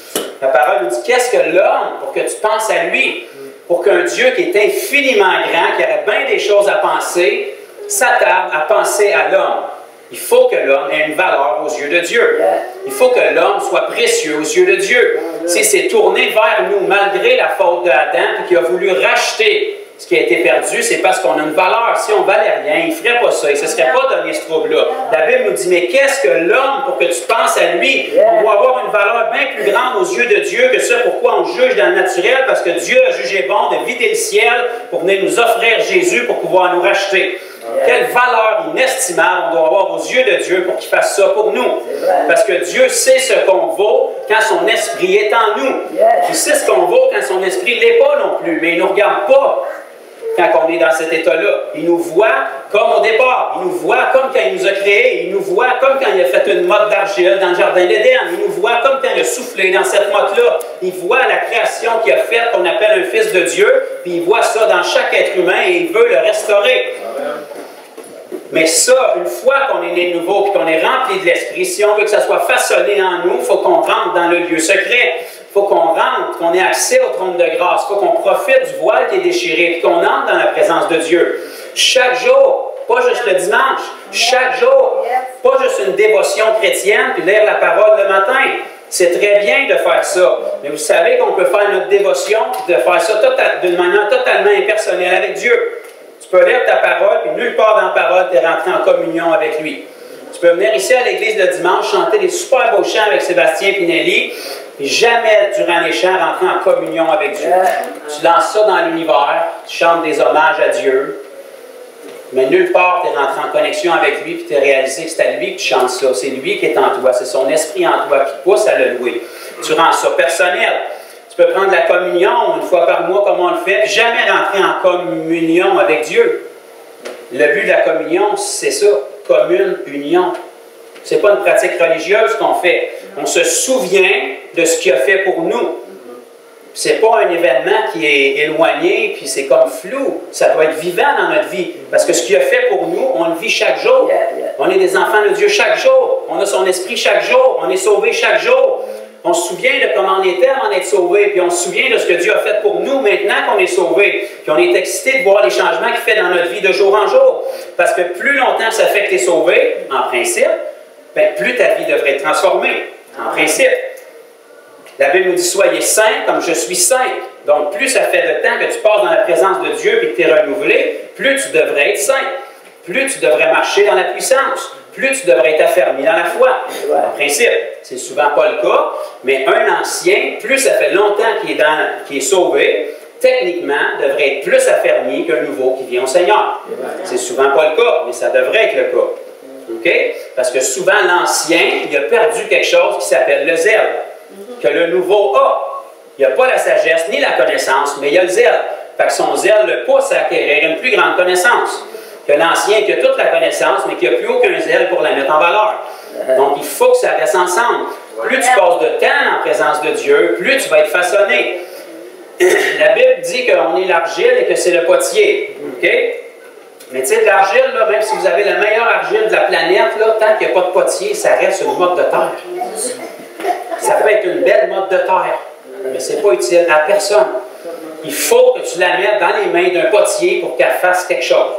La parole nous dit « Qu'est-ce que l'homme pour que tu penses à lui? » Pour qu'un Dieu qui est infiniment grand, qui aurait bien des choses à penser, s'attarde à penser à l'homme. Il faut que l'homme ait une valeur aux yeux de Dieu. Il faut que l'homme soit précieux aux yeux de Dieu. S'il s'est tourné vers nous malgré la faute d'Adam et qu'il a voulu racheter ce qui a été perdu, c'est parce qu'on a une valeur. Si on ne valait rien, il ne ferait pas ça. Il ne se serait pas donné ce trouble-là. La Bible nous dit, mais qu'est-ce que l'homme pour que tu penses à lui? On doit avoir une valeur bien plus grande aux yeux de Dieu que ce pourquoi on juge dans le naturel, parce que Dieu a jugé bon de vider le ciel pour venir nous offrir Jésus pour pouvoir nous racheter. Quelle valeur inestimable on doit avoir aux yeux de Dieu pour qu'il fasse ça pour nous. Parce que Dieu sait ce qu'on vaut quand son esprit est en nous. Il sait ce qu'on vaut quand son esprit ne l'est pas non plus, mais il ne nous regarde pas quand on est dans cet état-là. Il nous voit comme au départ. Il nous voit comme quand il nous a créés. Il nous voit comme quand il a fait une motte d'argile dans le jardin d'Éden. Il nous voit comme quand il a soufflé dans cette motte-là. Il voit la création qu'il a faite, qu'on appelle un fils de Dieu, puis il voit ça dans chaque être humain et il veut le restaurer. Mais ça, une fois qu'on est né de nouveau et qu'on est rempli de l'Esprit, si on veut que ça soit façonné en nous, il faut qu'on rentre dans le lieu secret. Il faut qu'on rentre, qu'on ait accès au trône de grâce. Il faut qu'on profite du voile qui est déchiré et qu'on entre dans la présence de Dieu. Chaque jour, pas juste le dimanche, chaque jour, pas juste une dévotion chrétienne puis lire la parole le matin. C'est très bien de faire ça. Mais vous savez qu'on peut faire notre dévotion et de faire ça d'une manière totalement impersonnelle avec Dieu. Tu peux lire ta parole, puis nulle part dans la parole, tu es rentré en communion avec lui. Tu peux venir ici à l'église le dimanche, chanter des super beaux chants avec Sébastien Pinelli, puis jamais, durant les chants, rentrer en communion avec Dieu. Tu lances ça dans l'univers, tu chantes des hommages à Dieu, mais nulle part, tu es rentré en connexion avec lui, puis tu as réalisé que c'est à lui que tu chantes ça. C'est lui qui est en toi, c'est son esprit en toi qui te pousse à le louer. Tu rends ça personnel. Tu peux prendre la communion une fois par mois comme on le fait, puis jamais rentrer en communion avec Dieu. Le but de la communion, c'est ça, commune, union. Ce n'est pas une pratique religieuse qu'on fait. On se souvient de ce qu'il a fait pour nous. Ce n'est pas un événement qui est éloigné, puis c'est comme flou. Ça doit être vivant dans notre vie. Parce que ce qu'il a fait pour nous, on le vit chaque jour. On est des enfants de Dieu chaque jour. On a son esprit chaque jour. On est sauvés chaque jour. On se souvient de comment on était avant d'être sauvés, puis on se souvient de ce que Dieu a fait pour nous maintenant qu'on est sauvés. Puis on est excité de voir les changements qu'il fait dans notre vie de jour en jour. Parce que plus longtemps ça fait que tu es sauvé, en principe, bien, plus ta vie devrait être transformée, en principe. La Bible nous dit « Soyez saints comme je suis saint ». Donc, plus ça fait de temps que tu passes dans la présence de Dieu et que tu es renouvelé, plus tu devrais être saint. Plus tu devrais marcher dans la puissance. Plus tu devrais être affermi dans la foi. En principe, c'est souvent pas le cas, mais un ancien, plus ça fait longtemps qu'il est sauvé, techniquement, devrait être plus affermi qu'un nouveau qui vient au Seigneur. C'est souvent pas le cas, mais ça devrait être le cas. Okay? Parce que souvent, l'ancien, il a perdu quelque chose qui s'appelle le zèle, que le nouveau a. Il n'a pas la sagesse ni la connaissance, mais il a le zèle. Fait que son zèle le pousse à acquérir une plus grande connaissance. Que l'ancien qui a toute la connaissance, mais qui n'a plus aucun zèle pour la mettre en valeur. Donc, il faut que ça reste ensemble. Plus tu passes de temps en présence de Dieu, plus tu vas être façonné. La Bible dit qu'on est l'argile et que c'est le potier. Okay? Mais tu sais, de l'argile, même si vous avez la meilleure argile de la planète, là, tant qu'il n'y a pas de potier, ça reste une motte de terre. Ça peut être une belle motte de terre, mais ce n'est pas utile à personne. Il faut que tu la mettes dans les mains d'un potier pour qu'elle fasse quelque chose.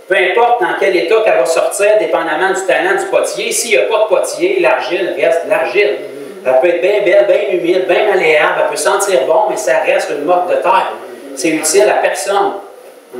Peu importe dans quel état qu'elle va sortir, dépendamment du talent du potier, s'il n'y a pas de potier, l'argile reste de l'argile. Elle peut être bien belle, bien humide, bien malléable, elle peut sentir bon, mais ça reste une motte de terre. C'est utile à personne.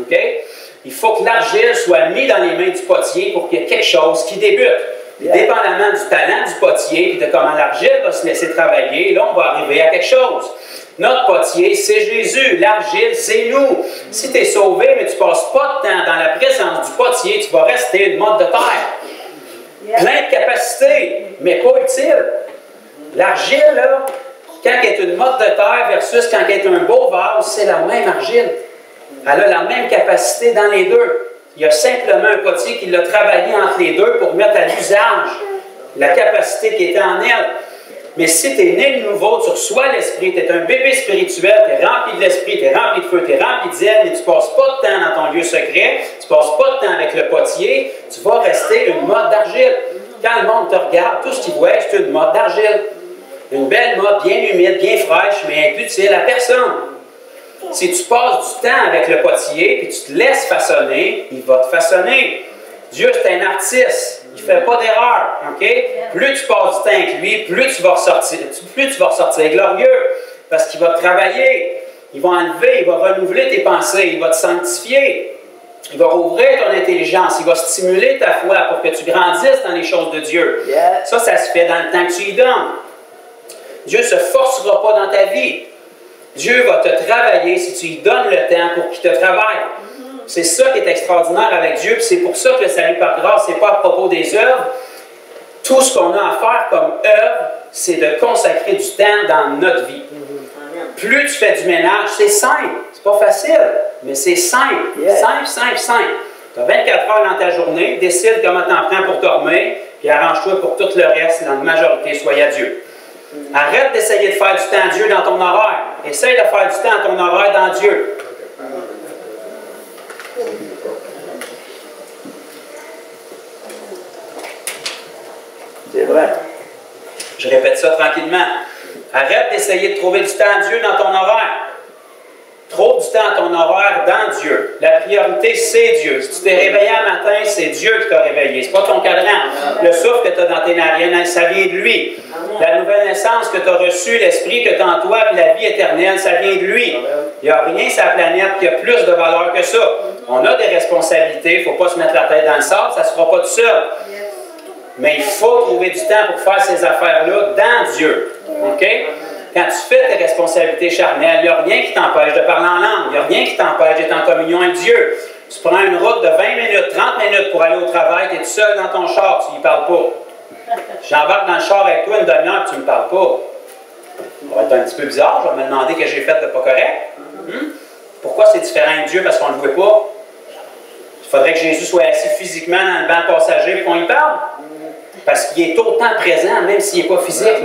Okay? Il faut que l'argile soit mise dans les mains du potier pour qu'il y ait quelque chose qui débute. Puis, dépendamment du talent du potier et de comment l'argile va se laisser travailler, là, on va arriver à quelque chose. Notre potier, c'est Jésus. L'argile, c'est nous. Si tu es sauvé, mais tu ne passes pas de temps dans la présence du potier, tu vas rester une motte de terre. Plein de capacités, mais pas utile. L'argile, là, quand elle est une motte de terre versus quand elle est un beau vase, c'est la même argile. Elle a la même capacité dans les deux. Il y a simplement un potier qui l'a travaillé entre les deux pour mettre à l'usage la capacité qui était en elle. Mais si tu es né de nouveau, tu reçois l'Esprit, tu es un bébé spirituel, tu es rempli de l'Esprit, tu es rempli de feu, tu es rempli de zèle, mais tu ne passes pas de temps dans ton lieu secret, tu ne passes pas de temps avec le potier, tu vas rester une motte d'argile. Quand le monde te regarde, tout ce qu'il voit, c'est une motte d'argile. Une belle motte bien humide, bien fraîche, mais inutile à personne. Si tu passes du temps avec le potier, puis tu te laisses façonner, il va te façonner. Dieu, c'est un artiste. Il ne fait pas d'erreur. Okay? Plus tu passes du temps avec lui, plus tu vas ressortir glorieux. Parce qu'il va te travailler. Il va enlever, il va renouveler tes pensées. Il va te sanctifier. Il va rouvrir ton intelligence. Il va stimuler ta foi pour que tu grandisses dans les choses de Dieu. Ça se fait dans le temps que tu y donnes. Dieu ne se forcera pas dans ta vie. Dieu va te travailler si tu lui donnes le temps pour qu'il te travaille. C'est ça qui est extraordinaire avec Dieu, puis c'est pour ça que le salut par grâce, ce n'est pas à propos des œuvres. Tout ce qu'on a à faire comme œuvre, c'est de consacrer du temps dans notre vie. Plus tu fais du ménage, c'est simple, c'est pas facile. Mais c'est simple. Simple, simple, simple. Tu as 24 heures dans ta journée, décide comment tu en prends pour dormir, puis arrange-toi pour tout le reste, dans la majorité, sois à Dieu. Arrête d'essayer de faire du temps à Dieu dans ton horaire. Essaye de faire du temps à ton horaire dans Dieu. C'est vrai. Je répète ça tranquillement. Arrête d'essayer de trouver du temps à Dieu dans ton horaire. Trouve du temps à ton horaire dans Dieu. La priorité, c'est Dieu. Si tu t'es réveillé un matin, c'est Dieu qui t'a réveillé. Ce n'est pas ton cadran. Le souffle que tu as dans tes narines, ça vient de lui. La nouvelle naissance que tu as reçue, l'esprit que tu as en toi, puis la vie éternelle, ça vient de lui. Il n'y a rien sur la planète qui a plus de valeur que ça. On a des responsabilités. Il ne faut pas se mettre la tête dans le sable. Ça ne se fera pas tout seul. Mais il faut trouver du temps pour faire ces affaires-là dans Dieu. OK? Quand tu fais tes responsabilités charnelles, il n'y a rien qui t'empêche de parler en langue. Il n'y a rien qui t'empêche d'être en communion avec Dieu. Tu prends une route de 20 minutes, 30 minutes pour aller au travail, tu es tout seul dans ton char, tu n'y parles pas. J'embarque dans le char avec toi une demi-heure et tu ne me parles pas. Ça va être un petit peu bizarre, je vais me demander ce que j'ai fait de pas correct. Pourquoi c'est différent de Dieu parce qu'on ne le voit pas? Il faudrait que Jésus soit assis physiquement dans le banc passager et qu'on y parle. Parce qu'il est autant présent, même s'il n'est pas physique.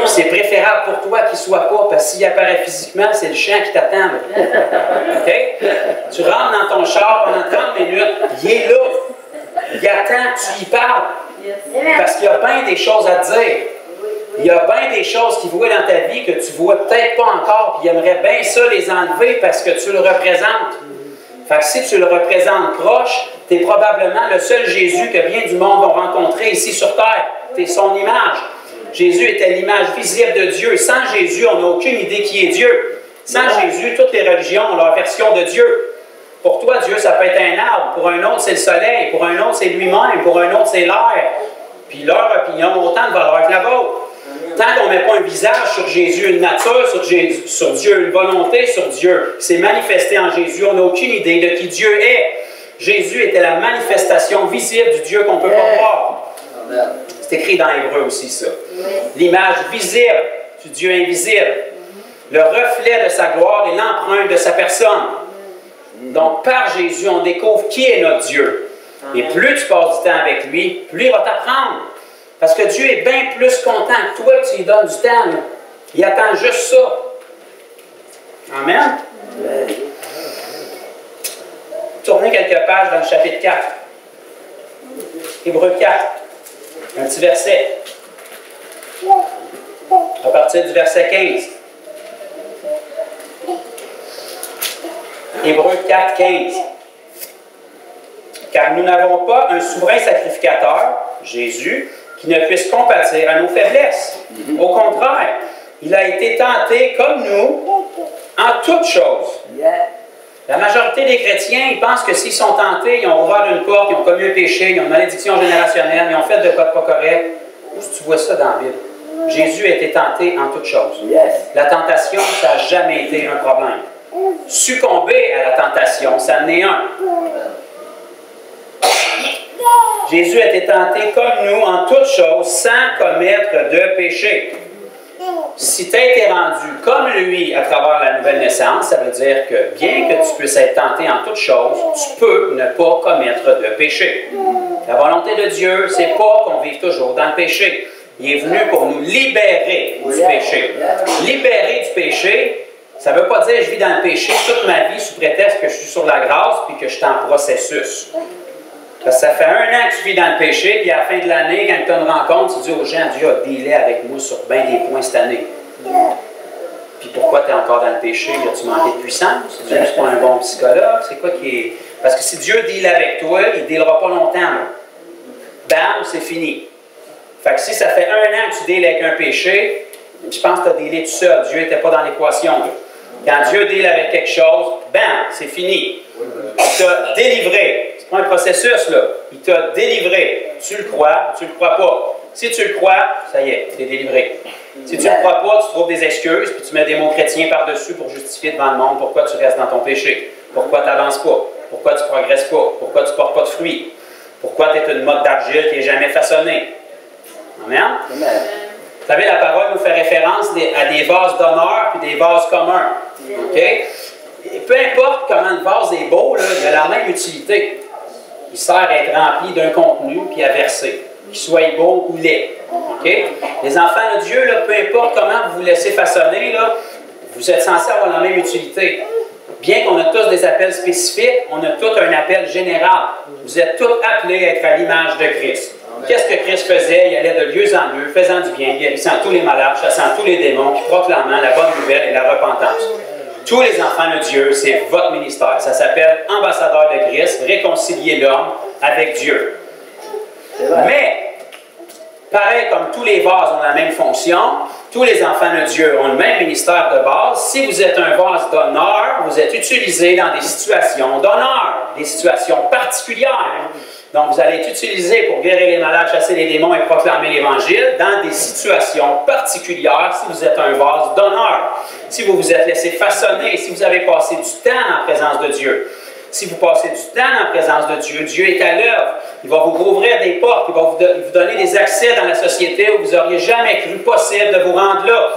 C'est préférable pour toi qu'il ne soit pas, parce que s'il apparaît physiquement, c'est le chien qui t'attend. Okay? Tu rentres dans ton char pendant 30 minutes, il est là. Il attend, tu y parles. Parce qu'il y a bien des choses à te dire. Il y a bien des choses qu'il voit dans ta vie que tu ne vois peut-être pas encore, puis il aimerait bien ça les enlever parce que tu le représentes. Fait que si tu le représentes proche, tu es probablement le seul Jésus que bien du monde vont rencontrer ici sur terre. Tu es son image. Jésus était l'image visible de Dieu. Sans Jésus, on n'a aucune idée qui est Dieu. Sans Jésus, toutes les religions ont leur version de Dieu. Pour toi, Dieu, ça peut être un arbre. Pour un autre, c'est le soleil. Pour un autre, c'est lui-même. Pour un autre, c'est l'air. Puis leur opinion a autant de valeur que la vôtre. Tant qu'on ne met pas un visage sur Jésus, une nature sur Dieu, une volonté sur Dieu, c'est manifesté en Jésus, on n'a aucune idée de qui Dieu est. Jésus était la manifestation visible du Dieu qu'on ne peut pas voir. C'est écrit dans Hébreu aussi, ça. L'image visible du Dieu invisible. Le reflet de sa gloire et l'empreinte de sa personne. Donc, par Jésus, on découvre qui est notre Dieu. Et plus tu passes du temps avec lui, plus il va t'apprendre. Parce que Dieu est bien plus content que toi que tu lui donnes du temps. Là. Il attend juste ça. Amen? Tournez quelques pages dans le chapitre 4. Hébreux 4. Un petit verset. À partir du verset 15. Hébreux 4, 15. Car nous n'avons pas un souverain sacrificateur, Jésus, qui ne puisse compatir à nos faiblesses. Au contraire, il a été tenté comme nous en toutes choses. La majorité des chrétiens, ils pensent que s'ils sont tentés, ils ont ouvert une porte, ils ont commis un péché, ils ont une malédiction générationnelle, ils ont fait de quoi de pas correct. Où est-ce que tu vois ça dans la Bible? Jésus a été tenté en toutes choses. La tentation, ça n'a jamais été un problème. Succomber à la tentation, ça en est un. Jésus a été tenté comme nous en toutes choses sans commettre de péché. Si tu as été rendu comme lui à travers la nouvelle naissance, ça veut dire que bien que tu puisses être tenté en toutes choses, tu peux ne pas commettre de péché. La volonté de Dieu, c'est pas qu'on vive toujours dans le péché. Il est venu pour nous libérer du péché. Libérer du péché, ça ne veut pas dire que je vis dans le péché toute ma vie sous prétexte que je suis sur la grâce et que je suis en processus. Parce que ça fait 1 an que tu vis dans le péché, puis à la fin de l'année, quand tu as une rencontre, tu dis aux gens, Dieu a dealé avec moi sur bien des points cette année. Puis pourquoi tu es encore dans le péché? As-tu manqué de puissance? Dieu n'est pas un bon psychologue? C'est quoi qui est... Parce que si Dieu deal avec toi, il ne dealera pas longtemps. Là. Bam, c'est fini. Fait que si ça fait 1 an que tu deals avec un péché, je pense que tu as dealé tout seul. Dieu n'était pas dans l'équation. Quand Dieu deal avec quelque chose, bam, c'est fini. Il t'a délivré. C'est pas un processus, là. Il t'a délivré. Tu le crois, tu ne le crois pas. Si tu le crois, ça y est, tu es délivré. Si tu ne le crois pas, tu trouves des excuses, puis tu mets des mots chrétiens par-dessus pour justifier devant le monde pourquoi tu restes dans ton péché. Pourquoi tu n'avances pas. Pourquoi tu ne progresses pas. Pourquoi tu ne portes pas de fruits. Pourquoi tu es une motte d'argile qui n'est jamais façonnée. Amen? Amen. Vous savez, la parole nous fait référence à des vases d'honneur puis des vases communs. OK? peu importe comment le vase est beau, là, il a la même utilité. Il sert à être rempli d'un contenu puis à verser, qu'il soit beau ou laid. Okay? Les enfants de Dieu, là, peu importe comment vous vous laissez façonner, là, vous êtes censés avoir la même utilité. Bien qu'on a tous des appels spécifiques, on a tous un appel général. Vous êtes tous appelés à être à l'image de Christ. Qu'est-ce que Christ faisait? Il allait de lieu en lieu, faisant du bien, guérissant tous les malades, chassant tous les démons, puis proclamant la bonne nouvelle et la repentance. Tous les enfants de Dieu, c'est votre ministère. Ça s'appelle ambassadeur de Christ, réconcilier l'homme avec Dieu. Mais, pareil comme tous les vases ont la même fonction, tous les enfants de Dieu ont le même ministère de base. Si vous êtes un vase d'honneur, vous êtes utilisé dans des situations d'honneur, des situations particulières. Donc, vous allez être utilisé pour guérir les malades, chasser les démons et proclamer l'Évangile dans des situations particulières si vous êtes un vase d'honneur. Si vous vous êtes laissé façonner, si vous avez passé du temps en présence de Dieu. Si vous passez du temps en présence de Dieu, Dieu est à l'œuvre. Il va vous rouvrir des portes, il va vous donner des accès dans la société où vous n'auriez jamais cru possible de vous rendre là.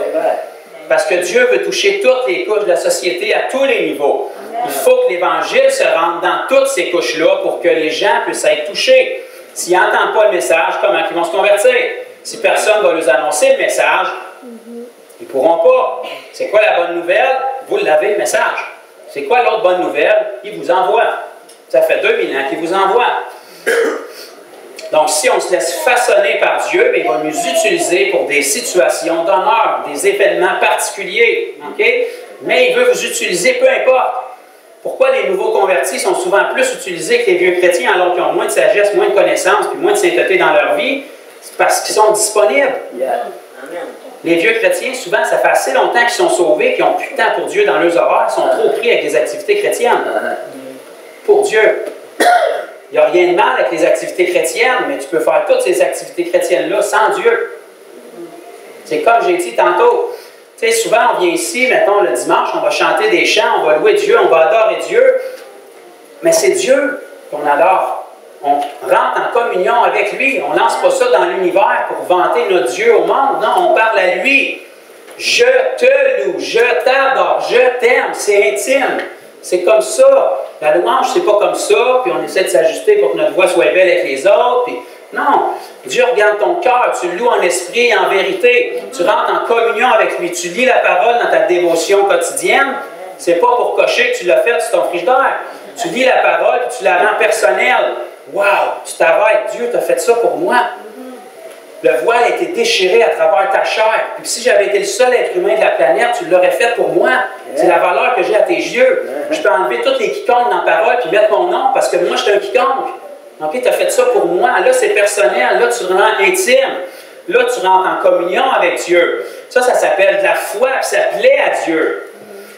Parce que Dieu veut toucher toutes les couches de la société à tous les niveaux. Il faut que l'Évangile se rende dans toutes ces couches-là pour que les gens puissent être touchés. S'ils n'entendent pas le message, comment ils vont se convertir? Si personne ne va leur annoncer le message, ils ne pourront pas. C'est quoi la bonne nouvelle? Vous l'avez, le message. C'est quoi l'autre bonne nouvelle? Il vous envoie. Ça fait 2000 ans qu'il vous envoie. Donc, si on se laisse façonner par Dieu, il va nous utiliser pour des situations d'honneur, des événements particuliers. Okay? Mais il veut vous utiliser peu importe. Pourquoi les nouveaux convertis sont souvent plus utilisés que les vieux chrétiens alors qu'ils ont moins de sagesse, moins de connaissances puis moins de sainteté dans leur vie? C'est parce qu'ils sont disponibles. Les vieux chrétiens, souvent, ça fait assez longtemps qu'ils sont sauvés, qu'ils n'ont plus de temps pour Dieu dans leurs horaires, ils sont trop pris avec des activités chrétiennes. Pour Dieu. Il n'y a rien de mal avec les activités chrétiennes, mais tu peux faire toutes ces activités chrétiennes-là sans Dieu. C'est comme j'ai dit tantôt. Tu sais, souvent, on vient ici, mettons, le dimanche, on va chanter des chants, on va louer Dieu, on va adorer Dieu. Mais c'est Dieu qu'on adore. On rentre en communion avec lui. On ne lance pas ça dans l'univers pour vanter notre Dieu au monde. Non, on parle à lui. Je te loue, je t'adore, je t'aime. C'est intime. C'est comme ça. La louange, c'est pas comme ça, puis on essaie de s'ajuster pour que notre voix soit belle avec les autres. Puis non, Dieu regarde ton cœur, tu le loues en esprit et en vérité. Tu rentres en communion avec lui. Tu lis la parole dans ta dévotion quotidienne. C'est pas pour cocher que tu l'as fait sur ton frigidaire. Tu lis la parole et tu la rends personnelle. Wow, tu t'arrêtes, Dieu t'a fait ça pour moi. Le voile a été déchiré à travers ta chair. Puis si j'avais été le seul être humain de la planète, tu l'aurais fait pour moi. C'est la valeur que j'ai à tes yeux. Je peux enlever toutes les quiconques dans la parole puis mettre mon nom parce que moi, je suis un quiconque. OK, tu as fait ça pour moi. Là, c'est personnel. Là, tu rends intime. Là, tu rentres en communion avec Dieu. Ça s'appelle de la foi, puis ça plaît à Dieu.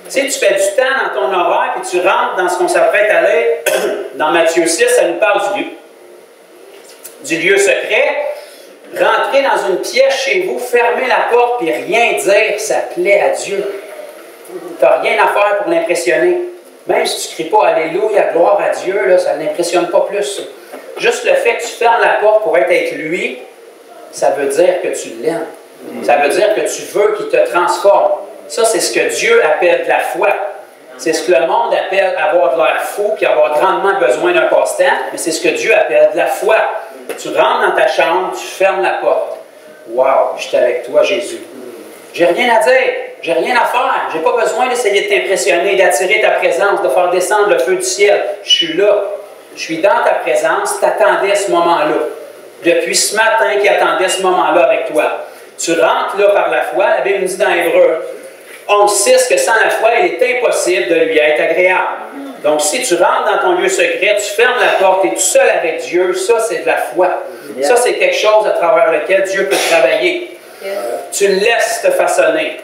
Tu sais, tu fais du temps dans ton horaire, puis tu rentres dans ce qu'on s'apprête à aller. Dans Matthieu 6, ça nous parle du lieu secret. Rentrez dans une pièce chez vous, fermez la porte, puis rien dire, ça plaît à Dieu. Tu n'as rien à faire pour l'impressionner. Même si tu ne cries pas « Alléluia, gloire à Dieu », là, ça ne l'impressionne pas plus. Juste le fait que tu fermes la porte pour être avec lui, ça veut dire que tu l'aimes. Ça veut dire que tu veux qu'il te transforme. Ça, c'est ce que Dieu appelle de la foi. C'est ce que le monde appelle avoir de l'air fou puis avoir grandement besoin d'un passe-temps, mais c'est ce que Dieu appelle de la foi. Tu rentres dans ta chambre, tu fermes la porte. Wow, je suis avec toi, Jésus. J'ai rien à dire, j'ai rien à faire. J'ai pas besoin d'essayer de t'impressionner, d'attirer ta présence, de faire descendre le feu du ciel. Je suis là. Je suis dans ta présence, t'attendais ce moment-là. Depuis ce matin qui attendait ce moment-là avec toi. Tu rentres là par la foi. La Bible nous dit dans Hébreux 11:6 que sans la foi, il est impossible de lui être agréable. Donc, si tu rentres dans ton lieu secret, tu fermes la porte, tu es tout seul avec Dieu, ça, c'est de la foi. Ça, c'est quelque chose à travers lequel Dieu peut travailler. Tu le laisses te façonner.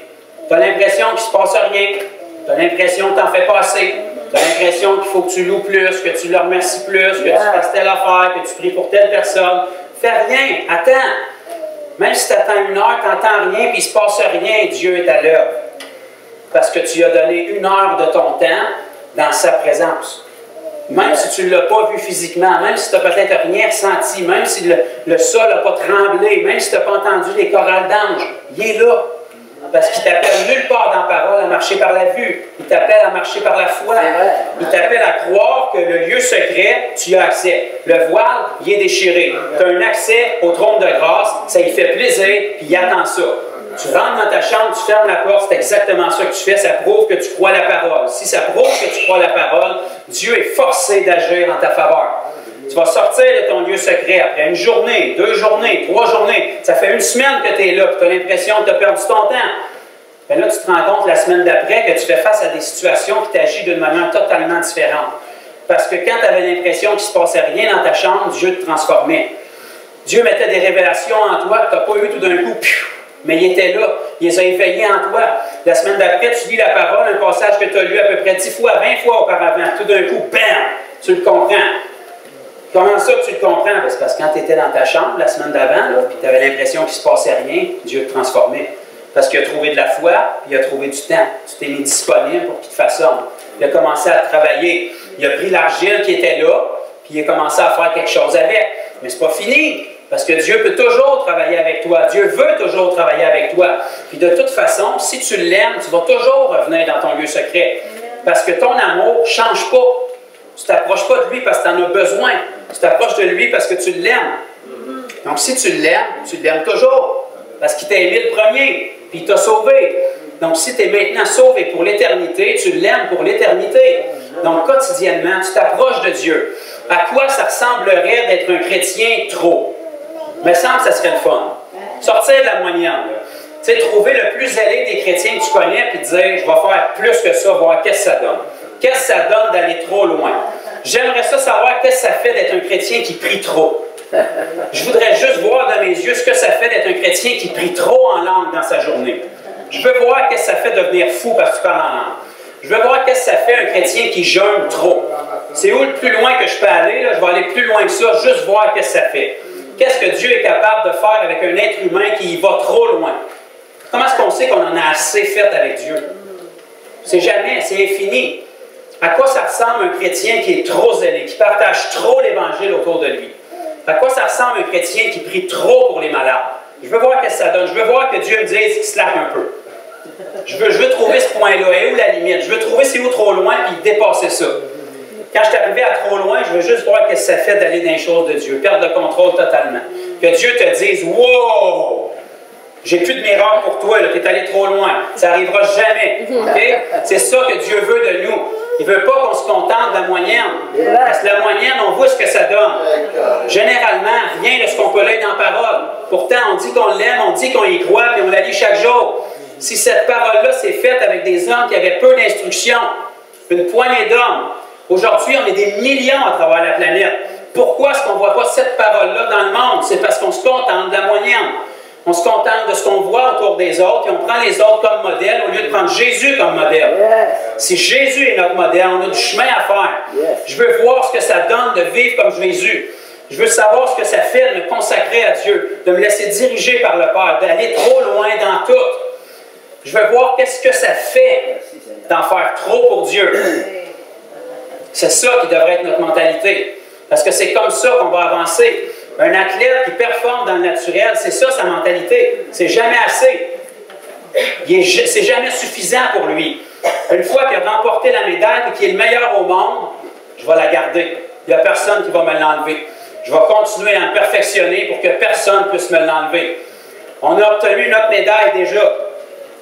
Tu as l'impression qu'il ne se passe rien. Tu as l'impression que tu en fais pas assez. Tu as l'impression qu'il faut que tu loues plus, que tu le remercies plus, que tu fasses telle affaire, que tu pries pour telle personne. Fais rien. Attends. Même si tu attends 1 heure, tu n'entends rien, puis il ne se passe rien, Dieu est à l'œuvre. Parce que tu as donné 1 heure de ton temps dans sa présence. Même si tu ne l'as pas vu physiquement, même si tu n'as peut-être rien ressenti, même si le sol n'a pas tremblé, même si tu n'as pas entendu les chorales d'anges, il est là. Parce qu'il t'appelle nulle part dans la parole à marcher par la vue. Il t'appelle à marcher par la foi. Il t'appelle à croire que le lieu secret, tu y as accès. Le voile, il est déchiré. Tu as un accès au trône de grâce, ça lui fait plaisir, puis il attend ça. Tu rentres dans ta chambre, tu fermes la porte, c'est exactement ça que tu fais, ça prouve que tu crois la parole. Si ça prouve que tu crois la parole, Dieu est forcé d'agir en ta faveur. Tu vas sortir de ton lieu secret après une journée, 2 journées, 3 journées. Ça fait 1 semaine que tu es là, et tu as l'impression que tu as perdu ton temps. Bien là, tu te rends compte la semaine d'après que tu fais face à des situations qui t'agissent d'une manière totalement différente. Parce que quand tu avais l'impression qu'il ne se passait rien dans ta chambre, Dieu te transformait. Dieu mettait des révélations en toi que tu n'as pas eu tout d'un coup. Mais il était là, il les a éveillés en toi. La semaine d'après, tu lis la parole, un passage que tu as lu à peu près 10 fois, 20 fois auparavant. Tout d'un coup, bam, tu le comprends. Comment ça que tu le comprends? C'est parce que quand tu étais dans ta chambre la semaine d'avant, puis tu avais l'impression qu'il ne se passait rien, Dieu te transformait. Parce qu'il a trouvé de la foi, puis il a trouvé du temps. Tu t'es mis disponible pour qu'il te façonne. Il a commencé à travailler. Il a pris l'argile qui était là, puis il a commencé à faire quelque chose avec. Mais ce n'est pas fini. Parce que Dieu peut toujours travailler avec toi. Dieu veut toujours travailler avec toi. Puis de toute façon, si tu l'aimes, tu vas toujours revenir dans ton lieu secret. Parce que ton amour ne change pas. Tu ne t'approches pas de lui parce que tu en as besoin. Tu t'approches de lui parce que tu l'aimes. Donc si tu l'aimes toujours. Parce qu'il t'a aimé le premier, puis il t'a sauvé. Donc si tu es maintenant sauvé pour l'éternité, tu l'aimes pour l'éternité. Donc quotidiennement, tu t'approches de Dieu. À quoi ça ressemblerait d'être un chrétien trop? Il me semble que ça serait le fun. Sortir de la moyenne. Tu sais, trouver le plus zélé des chrétiens que tu connais puis te dire, je vais faire plus que ça, voir qu'est-ce que ça donne. Qu'est-ce que ça donne d'aller trop loin? J'aimerais ça savoir qu'est-ce que ça fait d'être un chrétien qui prie trop. Je voudrais juste voir dans mes yeux ce que ça fait d'être un chrétien qui prie trop en langue dans sa journée. Je veux voir qu'est-ce que ça fait de devenir fou parce que tu parles en langue. Je veux voir qu'est-ce que ça fait un chrétien qui jeûne trop. C'est où le plus loin que je peux aller? Là? Je vais aller plus loin que ça, juste voir qu'est-ce que ça fait. Qu'est-ce que Dieu est capable de faire avec un être humain qui y va trop loin? Comment est-ce qu'on sait qu'on en a assez fait avec Dieu? C'est jamais, c'est infini. À quoi ça ressemble un chrétien qui est trop zélé, qui partage trop l'Évangile autour de lui? À quoi ça ressemble un chrétien qui prie trop pour les malades? Je veux voir qu'est-ce que ça donne. Je veux voir que Dieu me dise qu'il slack un peu. Je veux trouver ce point-là. Et où la limite? Je veux trouver c'est où trop loin puis dépasser ça. Quand je suis arrivé à trop loin, je veux juste voir qu'est-ce que ça fait d'aller dans les choses de Dieu. Perdre le contrôle totalement. Que Dieu te dise, wow! J'ai plus de miracle pour toi, tu es allé trop loin. Ça n'arrivera jamais. Okay? C'est ça que Dieu veut de nous. Il ne veut pas qu'on se contente de la moyenne. Parce que la moyenne, on voit ce que ça donne. Généralement, rien de ce qu'on peut lire dans la parole. Pourtant, on dit qu'on l'aime, on dit qu'on y croit, puis on la lit chaque jour. Si cette parole-là s'est faite avec des hommes qui avaient peu d'instruction, une poignée d'hommes, aujourd'hui, on est des millions à travers la planète. Pourquoi est-ce qu'on ne voit pas cette parole-là dans le monde? C'est parce qu'on se contente de la moyenne. On se contente de ce qu'on voit autour des autres et on prend les autres comme modèle au lieu de prendre Jésus comme modèle. Si Jésus est notre modèle, on a du chemin à faire. Je veux voir ce que ça donne de vivre comme Jésus. Je veux savoir ce que ça fait de me consacrer à Dieu, de me laisser diriger par le Père, d'aller trop loin dans tout. Je veux voir qu'est-ce que ça fait d'en faire trop pour Dieu. C'est ça qui devrait être notre mentalité. Parce que c'est comme ça qu'on va avancer. Un athlète qui performe dans le naturel, c'est ça sa mentalité. C'est jamais assez. C'est jamais suffisant pour lui. Une fois qu'il a remporté la médaille et qu'il est le meilleur au monde, je vais la garder. Il n'y a personne qui va me l'enlever. Je vais continuer à me perfectionner pour que personne ne puisse me l'enlever. On a obtenu notre médaille déjà.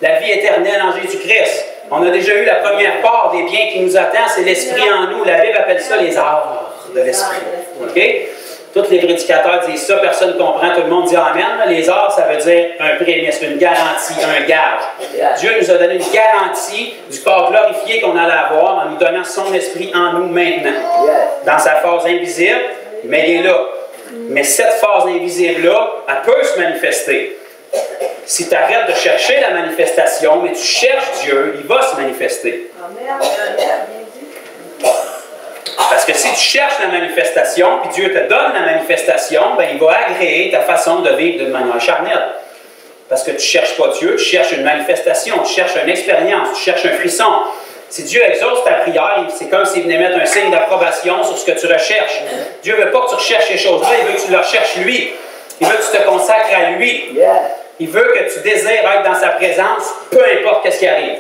La vie éternelle en Jésus-Christ. On a déjà eu la première part des biens qui nous attendent, c'est l'esprit en nous. La Bible appelle ça les arts de l'esprit. OK? Tous les prédicateurs disent ça, personne ne comprend, tout le monde dit Amen. Les arts, ça veut dire un prémisse, une garantie, un gage. Dieu nous a donné une garantie du corps glorifié qu'on allait avoir en nous donnant son esprit en nous maintenant. Dans sa phase invisible, mais il est là. Mais cette phase invisible-là, elle peut se manifester. Si tu arrêtes de chercher la manifestation, mais tu cherches Dieu, il va se manifester. Parce que si tu cherches la manifestation, puis Dieu te donne la manifestation, ben il va agréer ta façon de vivre d'une manière charnelle. Parce que tu ne cherches pas Dieu, tu cherches une manifestation, tu cherches une expérience, tu cherches un frisson. Si Dieu exauce ta prière, c'est comme s'il venait mettre un signe d'approbation sur ce que tu recherches. Dieu ne veut pas que tu recherches ces choses-là, il veut que tu le recherches lui. Il veut que tu te consacres à lui. Il veut que tu désires être dans sa présence, peu importe ce qui arrive.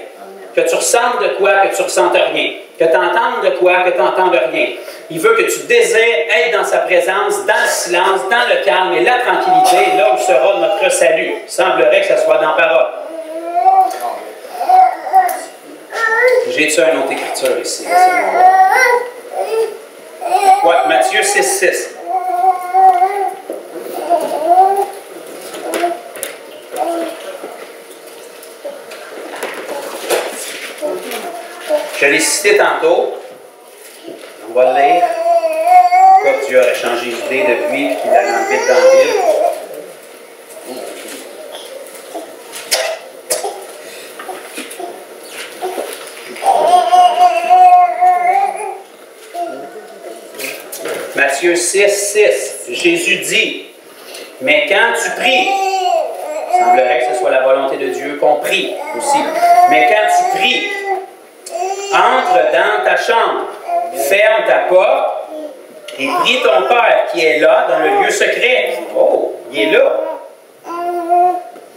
Que tu ressentes de quoi, que tu ne ressentes rien. Que tu entendes de quoi, que tu n'entendes rien. Il veut que tu désires être dans sa présence, dans le silence, dans le calme et la tranquillité, là où sera notre salut. Il semblerait que ce soit dans la parole. J'ai-tu une autre écriture ici? Ouais, Matthieu 6,6. Je l'ai cité tantôt. On va le lire. Pourquoi Dieu aurait changé d'idée depuis et qu'il a enlevé dans la ville. Matthieu 6,6. Jésus dit, mais quand tu pries, il semblerait que ce soit la volonté de Dieu qu'on prie aussi, mais quand tu pries, entre dans ta chambre, ferme ta porte et prie ton Père qui est là dans le lieu secret. Oh, il est là.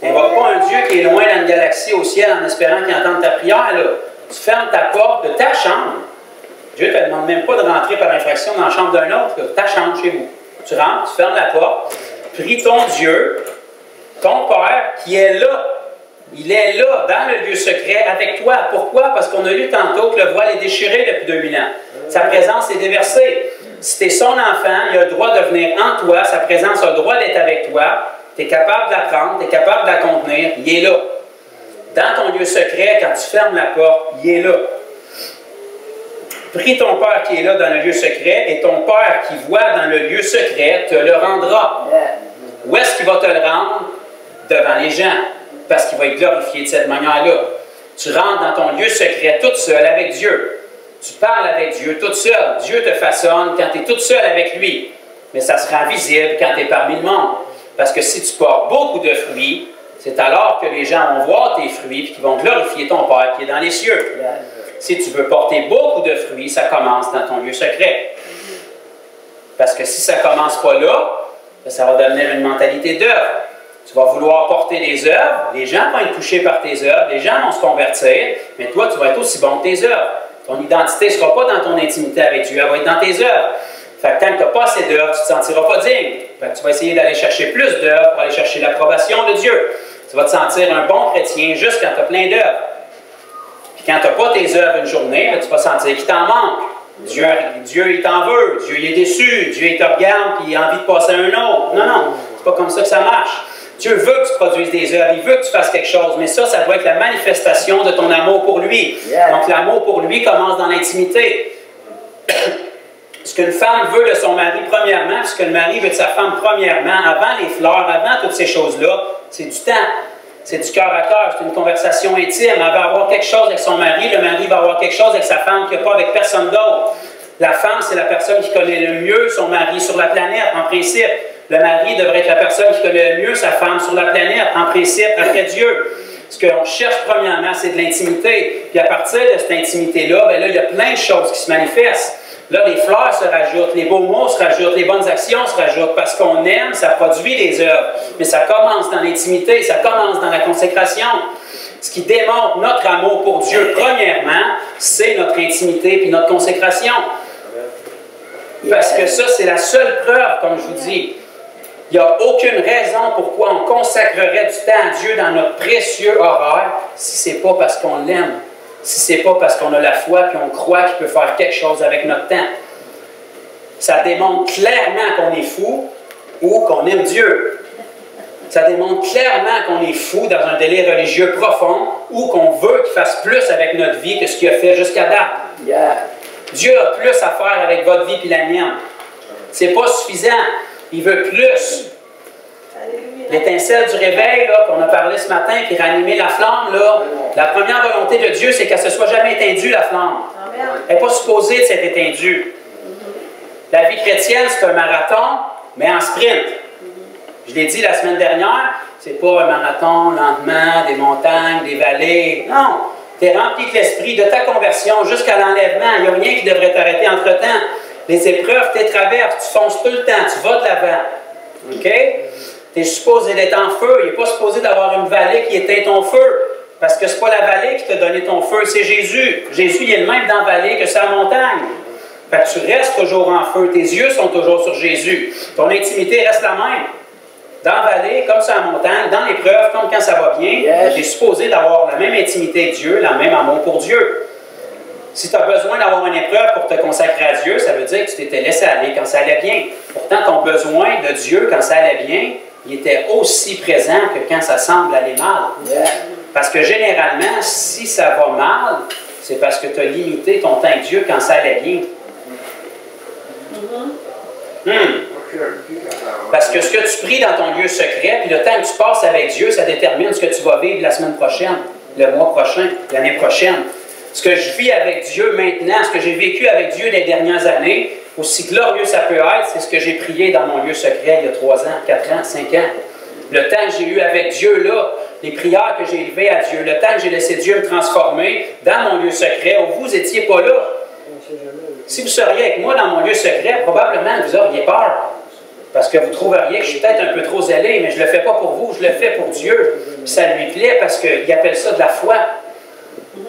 N'invoque pas un Dieu qui est loin dans une galaxie au ciel en espérant qu'il entende ta prière. Là. Tu fermes ta porte de ta chambre. Dieu ne te demande même pas de rentrer par infraction dans la chambre d'un autre. Là. Ta chambre chez vous. Tu rentres, tu fermes la porte, prie ton Dieu, ton Père qui est là. Il est là, dans le lieu secret, avec toi. Pourquoi? Parce qu'on a lu tantôt que le voile est déchiré depuis 2000 ans. Sa présence est déversée. Si tu es son enfant, il a le droit de venir en toi. Sa présence a le droit d'être avec toi. Tu es capable de la prendre, tu es capable de la contenir. Il est là. Dans ton lieu secret, quand tu fermes la porte, il est là. Prie ton Père qui est là dans le lieu secret, et ton Père qui voit dans le lieu secret te le rendra. Où est-ce qu'il va te le rendre? Devant les gens. Parce qu'il va être glorifié de cette manière-là. Tu rentres dans ton lieu secret toute seule avec Dieu. Tu parles avec Dieu toute seule. Dieu te façonne quand tu es toute seule avec lui. Mais ça sera visible quand tu es parmi le monde. Parce que si tu portes beaucoup de fruits, c'est alors que les gens vont voir tes fruits et qu'ils vont glorifier ton Père qui est dans les cieux. Si tu veux porter beaucoup de fruits, ça commence dans ton lieu secret. Parce que si ça ne commence pas là, ça va devenir une mentalité d'œuvre. Tu vas vouloir porter des œuvres, les gens vont être touchés par tes œuvres, les gens vont se convertir, mais toi, tu vas être aussi bon que tes œuvres. Ton identité ne sera pas dans ton intimité avec Dieu, elle va être dans tes œuvres. Fait que tant que tu n'as pas assez d'œuvres, tu ne te sentiras pas digne. Fait que tu vas essayer d'aller chercher plus d'œuvres pour aller chercher l'approbation de Dieu. Tu vas te sentir un bon chrétien juste quand tu as plein d'œuvres. Puis quand tu n'as pas tes œuvres une journée, tu vas sentir qu'il t'en manque. Dieu, il t'en veut. Dieu, il est déçu. Dieu, il te regarde et il a envie de passer à un autre. Non, non. C'est pas comme ça que ça marche. Dieu veut que tu produises des œuvres, il veut que tu fasses quelque chose, mais ça doit être la manifestation de ton amour pour lui. Donc l'amour pour lui commence dans l'intimité. Ce qu'une femme veut de son mari premièrement, ce que le mari veut de sa femme premièrement, avant les fleurs, avant toutes ces choses-là, c'est du temps. C'est du cœur à cœur, c'est une conversation intime. Elle va avoir quelque chose avec son mari, le mari va avoir quelque chose avec sa femme qu'il n'y a pas avec personne d'autre. La femme, c'est la personne qui connaît le mieux son mari sur la planète, en principe. Le mari devrait être la personne qui connaît le mieux sa femme sur la planète, en principe, après Dieu. Ce qu'on cherche premièrement, c'est de l'intimité. Puis à partir de cette intimité-là, bien là, il y a plein de choses qui se manifestent. Là, les fleurs se rajoutent, les beaux mots se rajoutent, les bonnes actions se rajoutent. Parce qu'on aime, ça produit des œuvres. Mais ça commence dans l'intimité, ça commence dans la consécration. Ce qui démontre notre amour pour Dieu, premièrement, c'est notre intimité puis notre consécration. Parce que ça, c'est la seule preuve, comme je vous dis. Il n'y a aucune raison pourquoi on consacrerait du temps à Dieu dans notre précieux horaire si ce n'est pas parce qu'on l'aime, si ce n'est pas parce qu'on a la foi et on croit qu'il peut faire quelque chose avec notre temps. Ça démontre clairement qu'on est fou ou qu'on aime Dieu. Ça démontre clairement qu'on est fou dans un délire religieux profond ou qu'on veut qu'il fasse plus avec notre vie que ce qu'il a fait jusqu'à date. Dieu a plus à faire avec votre vie et la mienne. C'est pas suffisant. Il veut plus. L'étincelle du réveil, qu'on a parlé ce matin, puis ranimer la flamme, là, la première volonté de Dieu, c'est qu'elle ne se soit jamais éteindue, la flamme. Elle n'est pas supposée de s'être éteindue. La vie chrétienne, c'est un marathon, mais en sprint. Je l'ai dit la semaine dernière, c'est pas un marathon lentement, des montagnes, des vallées. Non. Tu es rempli de l'esprit, de ta conversion jusqu'à l'enlèvement. Il n'y a rien qui devrait t'arrêter entre-temps. Les épreuves, tu les traverses, tu fonces tout le temps, tu vas de l'avant. OK? Tu Tu es supposé d'être en feu. Il n'est pas supposé d'avoir une vallée qui éteint ton feu. Parce que ce n'est pas la vallée qui t'a donné ton feu, c'est Jésus. Jésus, il est le même dans la vallée que sur la montagne. Fait que tu restes toujours en feu. Tes yeux sont toujours sur Jésus. Ton intimité reste la même. Dans la vallée, comme sur la montagne, dans l'épreuve, comme quand ça va bien, tu es supposé d'avoir la même intimité avec Dieu, le même amour pour Dieu. Si tu as besoin d'avoir une épreuve pour te consacrer à Dieu, ça veut dire que tu t'étais laissé aller quand ça allait bien. Pourtant, ton besoin de Dieu quand ça allait bien, il était aussi présent que quand ça semble aller mal. Parce que généralement, si ça va mal, c'est parce que tu as limité ton temps avec Dieu quand ça allait bien. Parce que ce que tu pries dans ton lieu secret, puis le temps que tu passes avec Dieu, ça détermine ce que tu vas vivre la semaine prochaine, le mois prochain, l'année prochaine. Ce que je vis avec Dieu maintenant, ce que j'ai vécu avec Dieu les dernières années, aussi glorieux ça peut être, c'est ce que j'ai prié dans mon lieu secret il y a 3 ans, 4 ans, 5 ans. Le temps que j'ai eu avec Dieu là, les prières que j'ai élevées à Dieu, le temps que j'ai laissé Dieu me transformer dans mon lieu secret, où vous n'étiez pas là. Si vous seriez avec moi dans mon lieu secret, probablement vous auriez peur. Parce que vous trouveriez que je suis peut-être un peu trop zélé, mais je ne le fais pas pour vous, je le fais pour Dieu. Puis ça lui plaît parce qu'il appelle ça de la foi.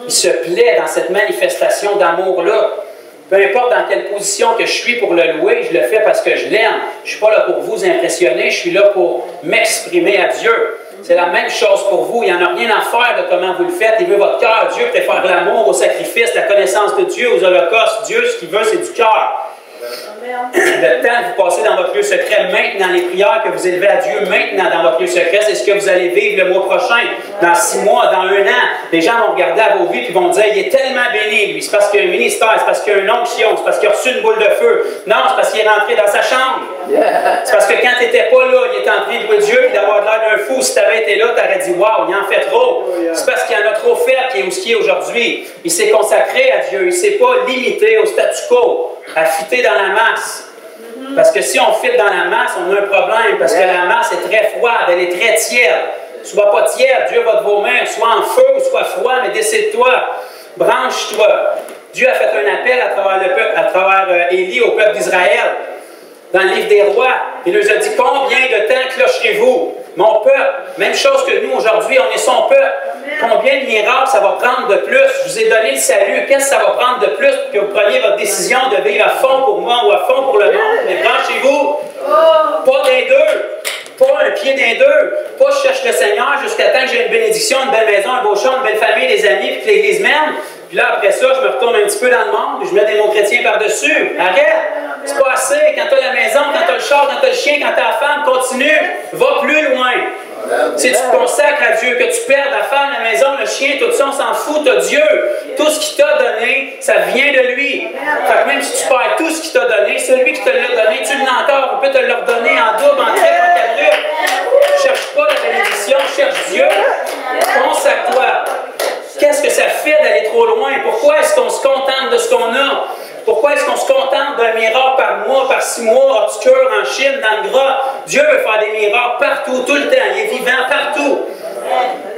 Il se plaît dans cette manifestation d'amour-là. Peu importe dans quelle position que je suis pour le louer, je le fais parce que je l'aime. Je ne suis pas là pour vous impressionner, je suis là pour m'exprimer à Dieu. C'est la même chose pour vous. Il n'y en a rien à faire de comment vous le faites. Il veut votre cœur. Dieu préfère l'amour au sacrifice, la connaissance de Dieu, aux holocaustes. Dieu, ce qu'il veut, c'est du cœur. Le temps que vous passez dans votre lieu secret maintenant, les prières que vous élevez à Dieu maintenant dans votre lieu secret, c'est ce que vous allez vivre le mois prochain, dans 6 mois, dans 1 an. Les gens vont regarder à vos vies et vont dire, il est tellement béni, lui. C'est parce qu'il y a un ministère, c'est parce qu'il y a une onction, c'est parce qu'il a reçu une boule de feu. Non, c'est parce qu'il est rentré dans sa chambre. C'est parce que quand tu n'étais pas là, il est en train de louer Dieu et d'avoir l'air d'un fou. Si tu avais été là, tu aurais dit, waouh, il en fait trop. C'est parce qu'il en a trop fait qui est où ce qui est aujourd'hui. Il s'est consacré à Dieu, il ne s'est pas limité au statu quo, à fitter dans la masse. Parce que si on fit dans la masse, on a un problème, parce que la masse est très froide, elle est très tiède. Sois pas tiède, Dieu va te vomir, soit en feu ou soit froid, mais décide-toi, branche-toi. Dieu a fait un appel à travers Élie au peuple d'Israël. Dans le livre des rois, il nous a dit, combien de temps clocherez-vous? Mon peuple, même chose que nous aujourd'hui, on est son peuple. Combien de miracles ça va prendre de plus? Je vous ai donné le salut. Qu'est-ce que ça va prendre de plus pour que vous preniez votre décision de vivre à fond pour moi ou à fond pour le monde? Mais branchez-vous. Pas d'un deux. Pas un pied d'un deux. Pas je cherche le Seigneur jusqu'à temps que j'ai une bénédiction, une belle maison, un beau champ, une belle famille, des amis, puis que l'Église m'aime. Puis là, après ça, je me retourne un petit peu dans le monde, je mets des mots chrétiens par-dessus. Arrête! C'est pas assez. Quand tu as la maison, quand tu as le char, quand tu as le chien, quand tu as la femme, continue. Va plus loin. Si tu te consacres à Dieu, que tu perds la femme, la maison, le chien, tout ça, on s'en fout, tu as Dieu. Tout ce qu'il t'a donné, ça vient de lui. Fait que même si tu perds tout ce qu'il t'a donné, celui qui te l'a donné, tu l'as encore, on peut te le redonner en double, en triple, en quadruple. Cherche pas la bénédiction, cherche Dieu. Consacre-toi. Qu'est-ce que ça fait d'aller trop loin? Pourquoi est-ce qu'on se contente de ce qu'on a? Pourquoi est-ce qu'on se contente d'un miracle par mois, par 6 mois, obscur, en Chine, dans le gras? Dieu veut faire des miracles partout, tout le temps. Il est vivant partout.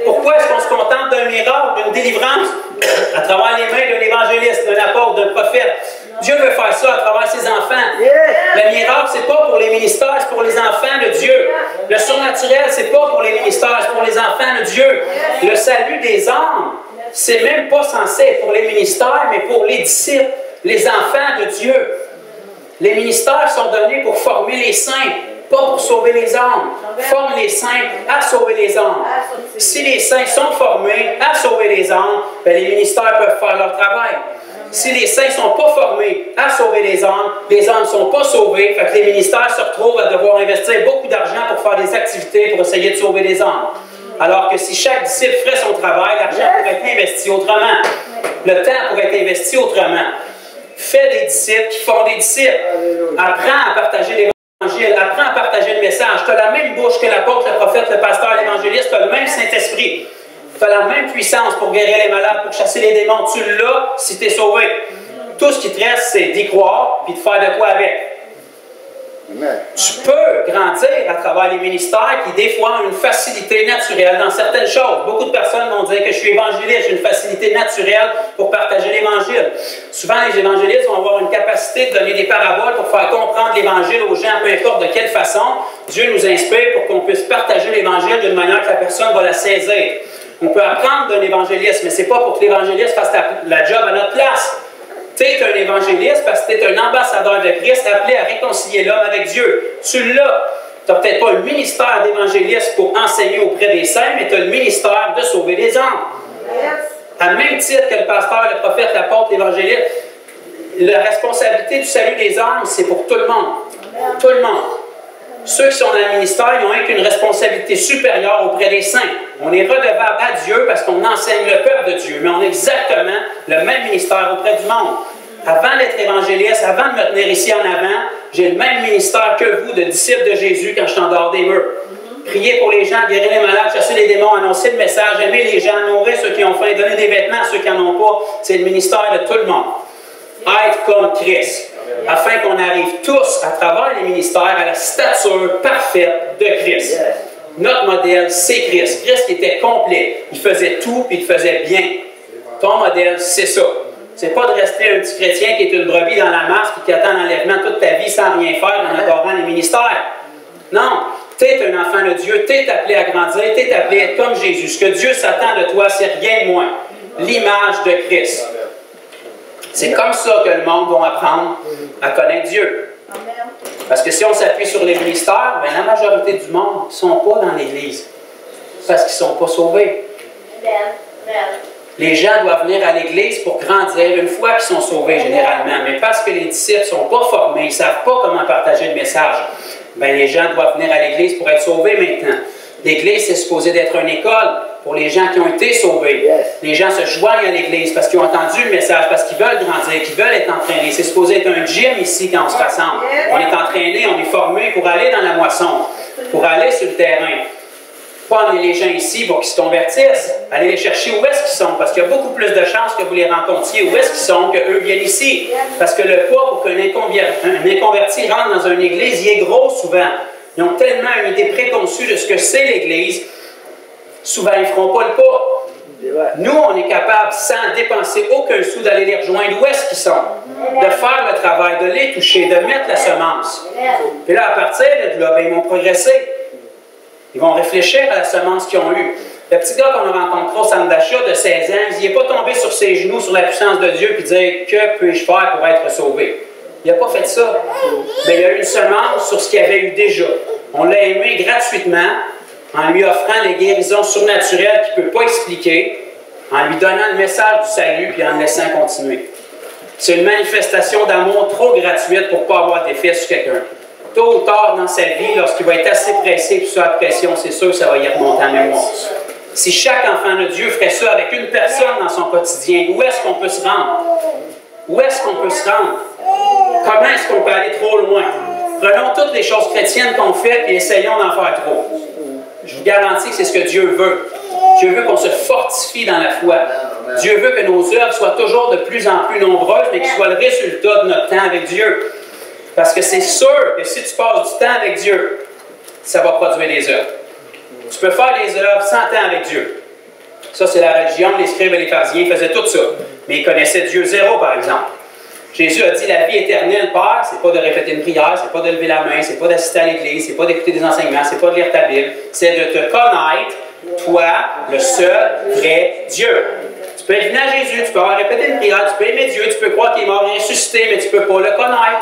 Pourquoi est-ce qu'on se contente d'un miracle, d'une délivrance, à travers les mains d'un évangéliste, d'un apôtre, d'un prophète? Dieu veut faire ça à travers ses enfants. Le miracle, c'est pas pour les ministères, c'est pour les enfants de Dieu. Le surnaturel, c'est pas pour les ministères, c'est pour les enfants de Dieu. Le salut des âmes, c'est même pas censé être pour les ministères, mais pour les disciples, les enfants de Dieu. Les ministères sont donnés pour former les saints, pas pour sauver les âmes. Forme les saints à sauver les âmes. Si les saints sont formés à sauver les âmes, bien, les ministères peuvent faire leur travail. Si les saints ne sont pas formés à sauver les âmes ne sont pas sauvés, fait que les ministères se retrouvent à devoir investir beaucoup d'argent pour faire des activités pour essayer de sauver les âmes. Alors que si chaque disciple ferait son travail, l'argent pourrait être investi autrement. Le temps pourrait être investi autrement. Fais des disciples qui font des disciples. Apprends à partager l'évangile. Apprends à partager le message. Tu as la même bouche que l'apôtre, le prophète, le pasteur, l'évangéliste. Tu as le même Saint-Esprit. Tu as la même puissance pour guérir les malades, pour chasser les démons. Tu l'as si tu es sauvé. Tout ce qui te reste, c'est d'y croire et de faire de quoi avec. Tu peux grandir à travers les ministères qui, des fois, ont une facilité naturelle dans certaines choses. Beaucoup de personnes vont dire que je suis évangéliste, j'ai une facilité naturelle pour partager l'Évangile. Souvent, les évangélistes vont avoir une capacité de donner des paraboles pour faire comprendre l'Évangile aux gens, peu importe de quelle façon. Dieu nous inspire pour qu'on puisse partager l'Évangile d'une manière que la personne va la saisir. On peut apprendre d'un évangéliste, mais ce n'est pas pour que l'évangéliste fasse la job à notre place. Tu es un évangéliste parce que tu es un ambassadeur de Christ appelé à réconcilier l'homme avec Dieu. Tu l'as. Tu n'as peut-être pas le ministère d'évangéliste pour enseigner auprès des saints, mais tu as le ministère de sauver les âmes. À même titre que le pasteur, le prophète, l'apôtre, l'évangéliste, la responsabilité du salut des âmes, c'est pour tout le monde. Tout le monde. Ceux qui sont dans le ministère, ils ont une responsabilité supérieure auprès des saints. On est redevable à Dieu parce qu'on enseigne le peuple de Dieu, mais on a exactement le même ministère auprès du monde. Avant d'être évangéliste, avant de me tenir ici en avant, j'ai le même ministère que vous, de disciples de Jésus, quand je suis en dehors des murs. Prier pour les gens, guérir les malades, chasser les démons, annoncer le message, aimer les gens, nourrir ceux qui ont faim, donner des vêtements à ceux qui n'en ont pas. C'est le ministère de tout le monde. Être comme Christ. Afin qu'on arrive tous, à travers les ministères, à la stature parfaite de Christ. Notre modèle, c'est Christ. Christ qui était complet. Il faisait tout et il faisait bien. Ton modèle, c'est ça. C'est pas de rester un petit chrétien qui est une brebis dans la masse et qui attend l'enlèvement toute ta vie sans rien faire en adorant les ministères. Non. Tu es un enfant de Dieu. Tu es appelé à grandir. Tu es appelé à être comme Jésus. Ce que Dieu s'attend de toi, c'est rien de moins. L'image de Christ. C'est comme ça que le monde va apprendre à connaître Dieu. Parce que si on s'appuie sur les ministères, bien, la majorité du monde ne sont pas dans l'Église. Parce qu'ils ne sont pas sauvés. Les gens doivent venir à l'Église pour grandir une fois qu'ils sont sauvés, généralement. Mais parce que les disciples ne sont pas formés, ils ne savent pas comment partager le message, bien, les gens doivent venir à l'Église pour être sauvés maintenant. L'Église, c'est supposé d'être une école pour les gens qui ont été sauvés. Les gens se joignent à l'Église parce qu'ils ont entendu le message, parce qu'ils veulent grandir, qu'ils veulent être entraînés. C'est supposé être un gym ici quand on se rassemble. On est entraîné, on est formé pour aller dans la moisson, pour aller sur le terrain. Pas emmener les gens ici pour qu'ils se convertissent. Allez les chercher où est-ce qu'ils sont, parce qu'il y a beaucoup plus de chances que vous les rencontriez où est-ce qu'ils sont, qu'eux viennent ici. Parce que le pas pour qu'un inconverti rentre dans une église, il est gros souvent. Ils ont tellement une idée préconçue de ce que c'est l'Église, souvent ils ne feront pas le pas. Nous, on est capable, sans dépenser aucun sou, d'aller les rejoindre où est-ce qu'ils sont, de faire le travail, de les toucher, de mettre la semence. Puis là, à partir de là, bien, ils vont progresser. Ils vont réfléchir à la semence qu'ils ont eue. Le petit gars qu'on a rencontré au centre d'achat de 16 ans, il n'est pas tombé sur ses genoux, sur la puissance de Dieu, puis dire « Que puis-je faire pour être sauvé? » Il n'a pas fait ça. Mais il a eu une semence sur ce qu'il avait eu déjà. On l'a aimé gratuitement, en lui offrant les guérisons surnaturelles qu'il ne peut pas expliquer, en lui donnant le message du salut, puis en le laissant continuer. C'est une manifestation d'amour trop gratuite pour ne pas avoir d'effet sur quelqu'un. Tôt ou tard dans sa vie, lorsqu'il va être assez pressé puis sous la pression, c'est sûr que ça va y remonter en mémoire. Si chaque enfant de Dieu ferait ça avec une personne dans son quotidien, où est-ce qu'on peut se rendre? Où est-ce qu'on peut se rendre? Comment est-ce qu'on peut aller trop loin? Prenons toutes les choses chrétiennes qu'on fait et essayons d'en faire trop. Je vous garantis que c'est ce que Dieu veut. Dieu veut qu'on se fortifie dans la foi. Dieu veut que nos œuvres soient toujours de plus en plus nombreuses, mais qu'ils soient le résultat de notre temps avec Dieu. Parce que c'est sûr que si tu passes du temps avec Dieu, ça va produire des œuvres. Tu peux faire des œuvres sans temps avec Dieu. Ça, c'est la religion. Les scribes et les pharisiens faisaient tout ça. Mais ils connaissaient Dieu zéro, par exemple. Jésus a dit, la vie éternelle, Père, c'est pas de répéter une prière, c'est pas de lever la main, c'est pas d'assister à l'église, c'est pas d'écouter des enseignements, c'est pas de lire ta Bible, c'est de te connaître, toi, le seul vrai Dieu. Tu peux venir à Jésus, tu peux avoir répété une prière, tu peux aimer Dieu, tu peux croire qu'il est mort et ressuscité, mais tu ne peux pas le connaître.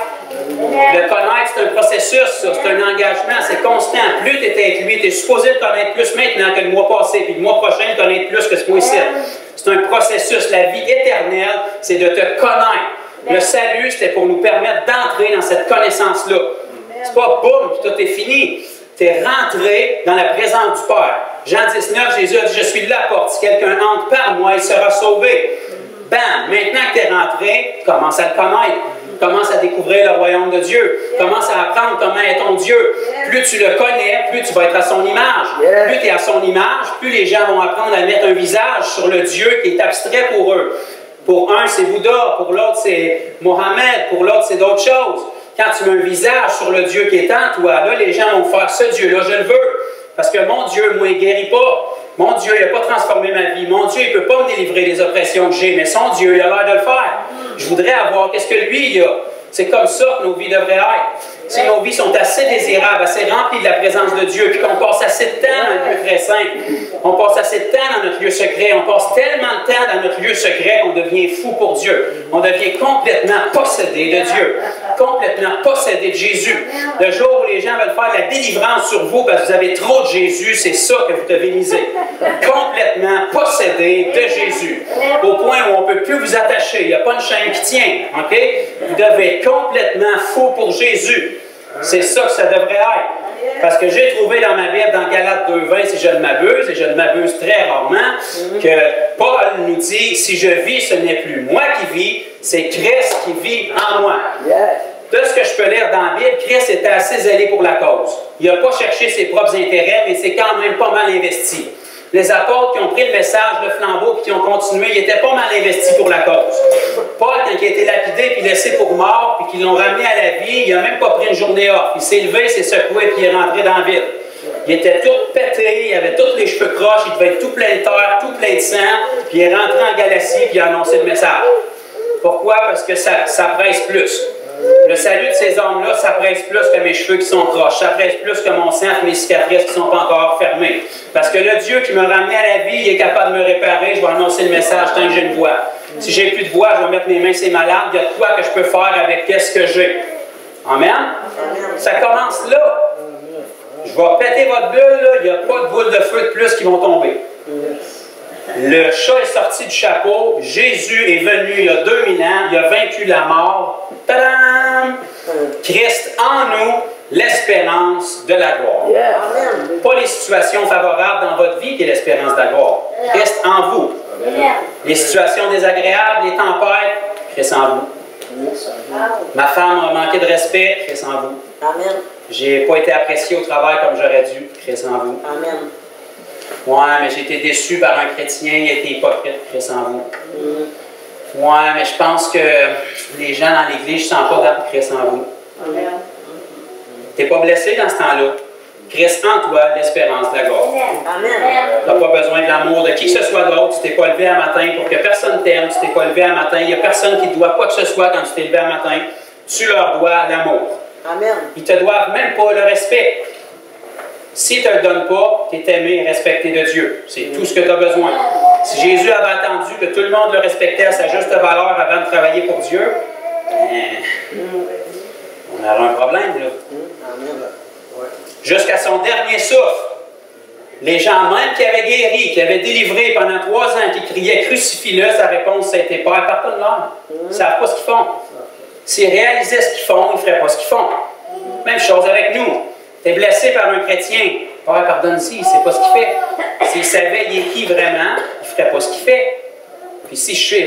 Le connaître, c'est un processus, c'est un engagement, c'est constant. Plus tu es avec lui, tu es supposé le connaître plus maintenant que le mois passé, puis le mois prochain, le connaître plus que ce mois-ci. C'est un processus. La vie éternelle, c'est de te connaître. Le salut, c'était pour nous permettre d'entrer dans cette connaissance-là. C'est pas boum, puis tout est fini. Tu es rentré dans la présence du Père. Jean 19, Jésus a dit, je suis la porte. Si quelqu'un entre par moi, il sera sauvé. Bam! Maintenant que tu es rentré, commence à le connaître. Commence à découvrir le royaume de Dieu. Commence à apprendre comment est ton Dieu. Plus tu le connais, plus tu vas être à son image. Plus tu es à son image, plus les gens vont apprendre à mettre un visage sur le Dieu qui est abstrait pour eux. Pour un, c'est Bouddha. Pour l'autre, c'est Mohammed. Pour l'autre, c'est d'autres choses. Quand tu mets un visage sur le Dieu qui est en toi, là, les gens vont faire ce Dieu-là, je le veux. Parce que mon Dieu, moi, il ne guérit pas. Mon Dieu, il n'a pas transformé ma vie. Mon Dieu, il ne peut pas me délivrer des oppressions que j'ai, mais son Dieu, il a l'air de le faire. Je voudrais avoir qu'est-ce que lui, il a. C'est comme ça que nos vies devraient être. Si nos vies sont assez désirables, assez remplies de la présence de Dieu, puis qu'on passe assez de temps dans le lieu très saint, on passe assez de temps dans notre lieu secret, on passe tellement de temps dans notre lieu secret qu'on devient fou pour Dieu. On devient complètement possédé de Dieu, complètement possédé de Jésus. Le jour où les gens veulent faire la délivrance sur vous parce que vous avez trop de Jésus, c'est ça que vous devez miser. Complètement possédé de Jésus. Au point où on ne peut plus vous attacher. Il n'y a pas une chaîne qui tient. OK? Vous devez être complètement fou pour Jésus. C'est ça que ça devrait être. Parce que j'ai trouvé dans ma Bible, dans Galates 2,20, si je ne m'abuse, et je ne m'abuse très rarement, que Paul nous dit, si je vis, ce n'est plus moi qui vis, c'est Christ qui vit en moi. De ce que je peux lire dans la Bible, Christ était assez zélé pour la cause. Il n'a pas cherché ses propres intérêts, mais c'est quand même pas mal investi. Les apôtres qui ont pris le message, le flambeau, puis qui ont continué, ils étaient pas mal investis pour la cause. Paul, quand il a été lapidé, puis laissé pour mort, puis qu'ils l'ont ramené à la vie, il n'a même pas pris une journée off. Il s'est levé, s'est secoué, puis il est rentré dans la ville. Il était tout pété, il avait tous les cheveux croches, il devait être tout plein de terre, tout plein de sang, puis il est rentré en Galatie, puis il a annoncé le message. Pourquoi? Parce que ça presse plus. Le salut de ces hommes-là, ça presse plus que mes cheveux qui sont croches. Ça presse plus que mon sang et mes cicatrices qui ne sont pas encore fermées. Parce que le Dieu qui m'a ramené à la vie, il est capable de me réparer. Je vais annoncer le message tant que j'ai une voix. Si j'ai plus de voix, je vais mettre mes mains sur les malades. Il y a de quoi que je peux faire avec qu'est-ce que j'ai. Amen? Ça commence là. Je vais péter votre bulle, là. Il n'y a pas de boules de feu de plus qui vont tomber. Le chat est sorti du chapeau. Jésus est venu il y a 2000 ans. Il a vaincu la mort. Tadam! Christ en nous, l'espérance de la gloire. Pas les situations favorables dans votre vie qui est l'espérance de la gloire. Christ en vous. Les situations désagréables, les tempêtes, Christ en vous. Ma femme a manqué de respect, Christ en vous. J'ai pas été apprécié au travail comme j'aurais dû, Christ en vous. Ouais, mais j'ai été déçu par un chrétien, il a été hypocrite, Christ en vous. Ouais, mais je pense que les gens dans l'Église ne sont pas dans Christ en vous. Tu n'es pas blessé dans ce temps-là. Christ en toi, l'espérance de la gloire. Tu n'as pas besoin de l'amour de qui que ce soit d'autre. Tu ne t'es pas levé un matin pour que personne t'aime. Tu ne t'es pas levé un matin. Il n'y a personne qui te doit quoi que ce soit quand tu t'es levé un matin. Tu leur dois l'amour. Ils ne te doivent même pas le respect. S'ils ne te le donnent pas, tu es aimé et respecté de Dieu. C'est tout ce que tu as besoin. Si Jésus avait attendu que tout le monde le respectait à sa juste valeur avant de travailler pour Dieu, on aurait un problème, là. Jusqu'à son dernier souffle, les gens même qui avaient guéri, qui avaient délivré pendant 3 ans, qui criaient « Crucifie-le », sa réponse, ça a été « Père, pardonne-leur ». Ils ne savent pas ce qu'ils font. S'ils réalisaient ce qu'ils font, ils ne feraient pas ce qu'ils font. Même chose avec nous. Tu es blessé par un chrétien. Père, pardonne-y, il ne sait pas ce qu'il fait. S'il savait il est qui vraiment, il ne ferait pas ce qu'il fait. Puis si je suis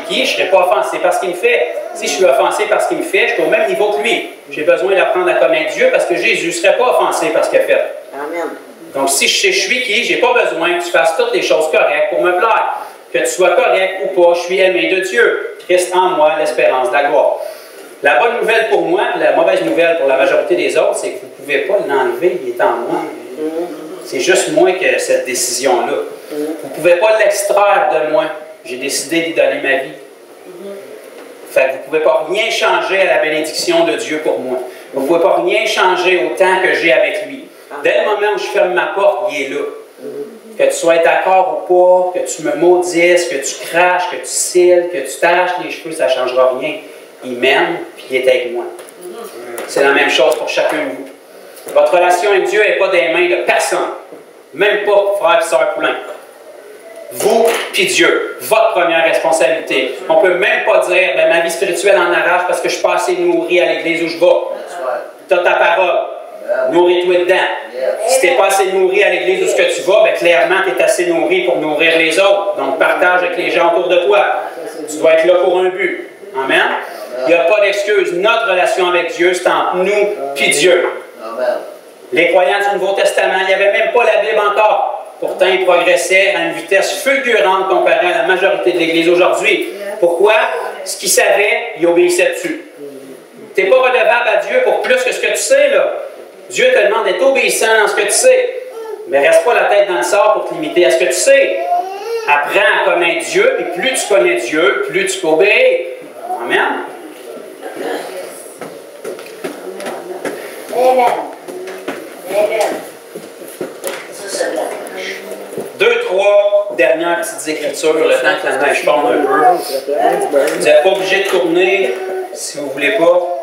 qui, je ne serais pas offensé par ce qu'il me fait. Si je suis offensé par ce qu'il me fait, je suis au même niveau que lui. J'ai besoin d'apprendre à connaître Dieu parce que Jésus ne serait pas offensé par ce qu'il a fait. Amen. Donc si je suis qui, je n'ai pas besoin que tu fasses toutes les choses correctes pour me plaire. Que tu sois correct ou pas, je suis aimé de Dieu. Christ en moi, l'espérance de la gloire. La bonne nouvelle pour moi, et la mauvaise nouvelle pour la majorité des autres, c'est que vous ne pouvez pas l'enlever, il est en moi. C'est juste moi qui ai cette décision-là. Vous ne pouvez pas l'extraire de moi. J'ai décidé d'y donner ma vie. Fait que vous ne pouvez pas rien changer à la bénédiction de Dieu pour moi. Vous ne pouvez pas rien changer au temps que j'ai avec lui. Dès le moment où je ferme ma porte, il est là. Que tu sois d'accord ou pas, que tu me maudisses, que tu craches, que tu cils, que tu t'arraches les cheveux, ça ne changera rien. Il m'aime, puis il est avec moi. C'est la même chose pour chacun de vous. Votre relation avec Dieu n'est pas des mains de personne. Même pas frère et sœur Poulain. Vous puis Dieu. Votre première responsabilité. On ne peut même pas dire, ben, ma vie spirituelle en arrache parce que je suis pas assez nourri à l'église où je vais. Tu as ta parole. Nourris-toi dedans. Si tu n'es pas assez nourri à l'église où ce que tu vas, ben, clairement, tu es assez nourri pour nourrir les autres. Donc, partage avec les gens autour de toi. Tu dois être là pour un but. Amen. Il n'y a pas d'excuse. Notre relation avec Dieu, c'est entre nous puis Dieu. Amen. Les croyants du Nouveau Testament, il n'y avait même pas la Bible encore. Pourtant, ils progressaient à une vitesse fulgurante comparée à la majorité de l'Église aujourd'hui. Pourquoi? Ce qu'ils savaient, ils obéissaient dessus. Tu n'es pas redevable à Dieu pour plus que ce que tu sais, là. Dieu te demande d'être obéissant dans ce que tu sais. Mais reste pas la tête dans le sable pour te limiter à ce que tu sais. Apprends à connaître Dieu, et plus tu connais Dieu, plus tu peux obéir. Amen. Amen. Amen. Deux, trois dernières petites écritures, le temps que la neige tombe un peu. Vous n'êtes pas obligé de tourner si vous ne voulez pas.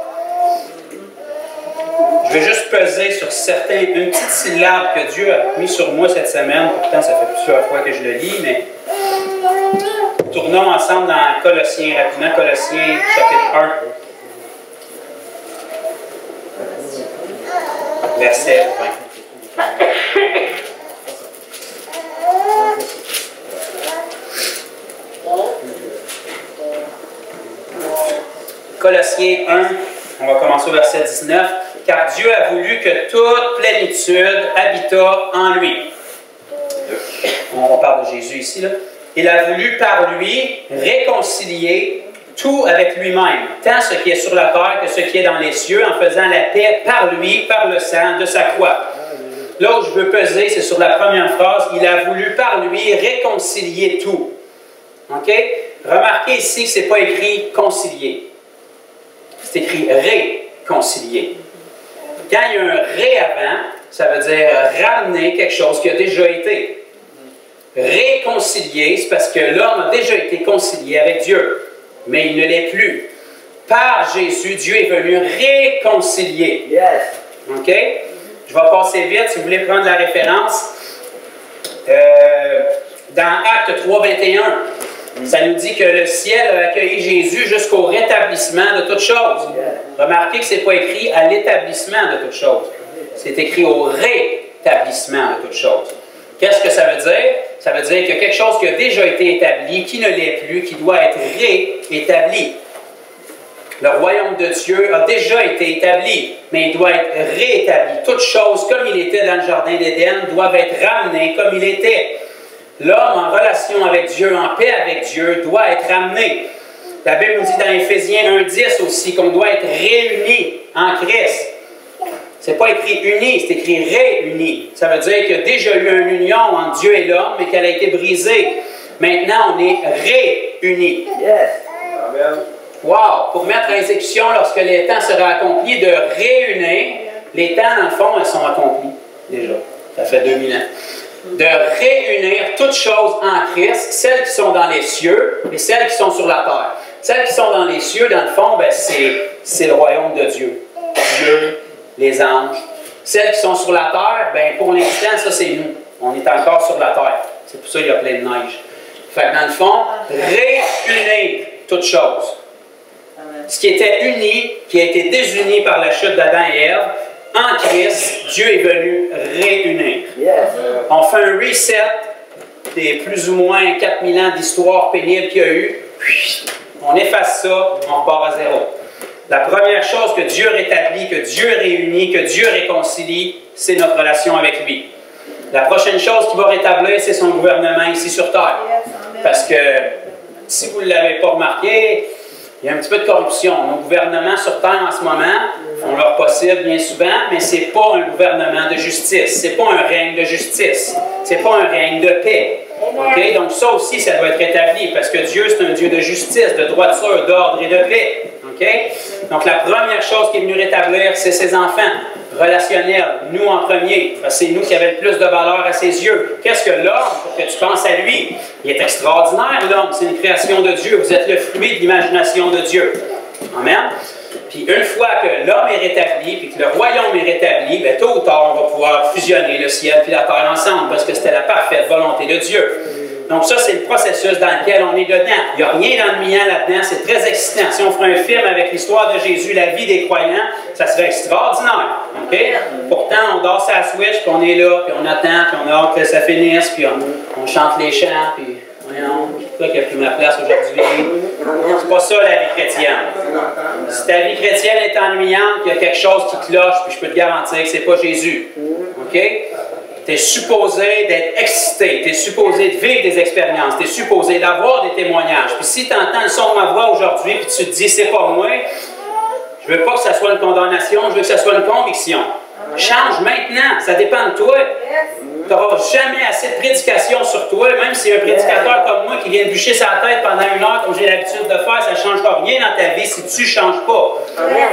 Je vais juste peser sur une petite syllabe que Dieu a mis sur moi cette semaine. Pourtant, ça fait plusieurs fois que je le lis, mais tournons ensemble dans Colossiens, rapidement, Colossiens chapitre 1, verset 20. Colossiens 1, on va commencer au verset 19. Car Dieu a voulu que toute plénitude habitât en lui. On parle de Jésus ici, là. Il a voulu par lui réconcilier tout avec lui-même, tant ce qui est sur la terre que ce qui est dans les cieux, en faisant la paix par lui, par le sang de sa croix. Là où je veux peser, c'est sur la première phrase. Il a voulu par lui réconcilier tout. OK? Remarquez ici que ce n'est pas écrit concilier. C'est écrit réconcilier. Quand il y a un ré avant, ça veut dire ramener quelque chose qui a déjà été. Réconcilier, c'est parce que l'homme a déjà été concilié avec Dieu, mais il ne l'est plus. Par Jésus, Dieu est venu réconcilier. Yes. OK? Je vais passer vite si vous voulez prendre la référence. Dans Actes 3, 21, ça nous dit que le ciel a accueilli Jésus jusqu'au rétablissement de toutes choses. Remarquez que ce n'est pas écrit à l'établissement de toutes choses. C'est écrit au rétablissement de toutes choses. Qu'est-ce que ça veut dire? Ça veut dire qu'il y a quelque chose qui a déjà été établi, qui ne l'est plus, qui doit être réétabli. Le royaume de Dieu a déjà été établi, mais il doit être réétabli. Toutes choses comme il était dans le jardin d'Éden doivent être ramenées comme il était. L'homme en relation avec Dieu, en paix avec Dieu, doit être ramené. La Bible nous dit dans Éphésiens 1,10 aussi qu'on doit être réunis en Christ. Ce n'est pas écrit unis, c'est écrit réunis. Ça veut dire qu'il y a déjà eu une union entre Dieu et l'homme, mais qu'elle a été brisée. Maintenant, on est réunis. Yes. Amen. Wow! Pour mettre à exécution lorsque les temps seraient accomplis, de réunir, les temps, dans le fond, elles sont accomplis déjà. Ça fait 2000 ans. De réunir toutes choses en Christ, celles qui sont dans les cieux et celles qui sont sur la terre. Celles qui sont dans les cieux, dans le fond, ben, c'est le royaume de Dieu. Dieu, les anges. Celles qui sont sur la terre, ben, pour l'instant, ça c'est nous. On est encore sur la terre. C'est pour ça qu'il y a plein de neige. Fait que dans le fond, réunir toutes choses. Ce qui était uni, qui a été désuni par la chute d'Adam et Ève, en Christ, Dieu est venu réunir. Yes. On fait un reset des plus ou moins 4000 ans d'histoire pénible qu'il y a eu. On efface ça, on repart à zéro. La première chose que Dieu rétablit, que Dieu réunit, que Dieu réconcilie, c'est notre relation avec lui. La prochaine chose qu'il va rétablir, c'est son gouvernement ici sur terre. Parce que, si vous ne l'avez pas remarqué, il y a un petit peu de corruption. Nos gouvernements sur terre en ce moment font leur possible bien souvent, mais ce n'est pas un gouvernement de justice. Ce n'est pas un règne de justice. Ce n'est pas un règne de paix. Okay? Donc ça aussi, ça doit être rétabli, parce que Dieu, c'est un Dieu de justice, de droiture, d'ordre et de paix. Okay? Donc la première chose qui est venue rétablir, c'est ses enfants relationnels, nous en premier, parce que c'est nous qui avons le plus de valeur à ses yeux. Qu'est-ce que l'homme, pour que tu penses à lui? Il est extraordinaire, l'homme, c'est une création de Dieu, vous êtes le fruit de l'imagination de Dieu. Amen? Puis une fois que l'homme est rétabli, puis que le royaume est rétabli, bien, tôt ou tard, on va pouvoir fusionner le ciel et la terre ensemble, parce que c'était la parfaite volonté de Dieu. Donc ça, c'est le processus dans lequel on est dedans. Il n'y a rien d'ennuyant là-dedans, c'est très excitant. Si on ferait un film avec l'histoire de Jésus, la vie des croyants, ça serait extraordinaire. Okay? Pourtant, on dort sa switch, puis on est là, puis on attend, puis on a hâte que ça finisse, puis on chante les chants, puis voyons, pourquoi qu'il a pris ma place aujourd'hui? C'est pas ça la vie chrétienne. Si ta vie chrétienne est ennuyante, il y a quelque chose qui cloche, puis je peux te garantir que c'est pas Jésus. OK? Tu es supposé d'être excité, tu es supposé de vivre des expériences, tu es supposé d'avoir des témoignages. Puis si tu entends le son de ma voix aujourd'hui, puis tu te dis, c'est pas moi, je Je ne veux pas que ça soit une condamnation, je veux que ça soit une conviction. Change maintenant, ça dépend de toi. Tu n'auras jamais assez de prédication sur toi, même si un prédicateur comme moi qui vient de bûcher sa tête pendant 1 heure, comme j'ai l'habitude de faire, ça ne changera rien dans ta vie si tu ne changes pas.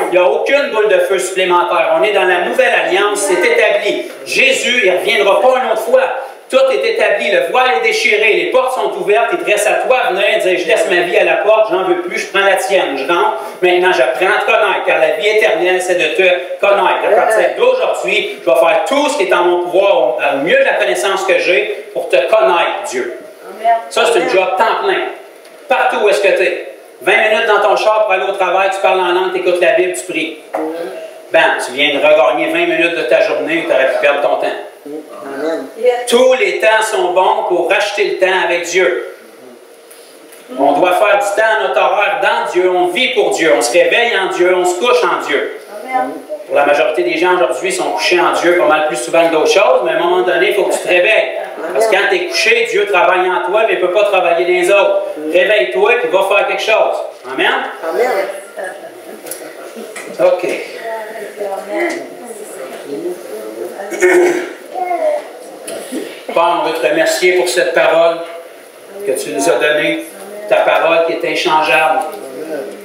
Il n'y a aucune boule de feu supplémentaire. On est dans la nouvelle alliance, c'est établi. Jésus, il ne reviendra pas une autre fois. Tout est établi, le voile est déchiré, les portes sont ouvertes, il te reste à toi de venir dire, je laisse ma vie à la porte, j'en veux plus, je prends la tienne, je rentre, maintenant j'apprends à te connaître, car la vie éternelle, c'est de te connaître. À partir d'aujourd'hui, je vais faire tout ce qui est en mon pouvoir, au mieux de la connaissance que j'ai, pour te connaître, Dieu. Ça, c'est un job temps plein. Partout où est-ce que tu es. 20 minutes dans ton char pour aller au travail, tu parles en langue, tu écoutes la Bible, tu pries. Ben, tu viens de regagner 20 minutes de ta journée où tu aurais pu perdre ton temps. Amen. Tous les temps sont bons pour racheter le temps avec Dieu. On doit faire du temps à notre horaire dans Dieu. On vit pour Dieu. On se réveille en Dieu. On se couche en Dieu. Amen. Pour la majorité des gens aujourd'hui sont couchés en Dieu pas mal plus souvent que d'autres choses, mais à un moment donné, il faut que tu te réveilles. Parce que quand tu es couché, Dieu travaille en toi, mais il ne peut pas travailler les autres. Réveille-toi et va faire quelque chose. Amen? Amen. OK. Père, on veut te remercier pour cette parole que tu nous as donnée, ta parole qui est inchangeable,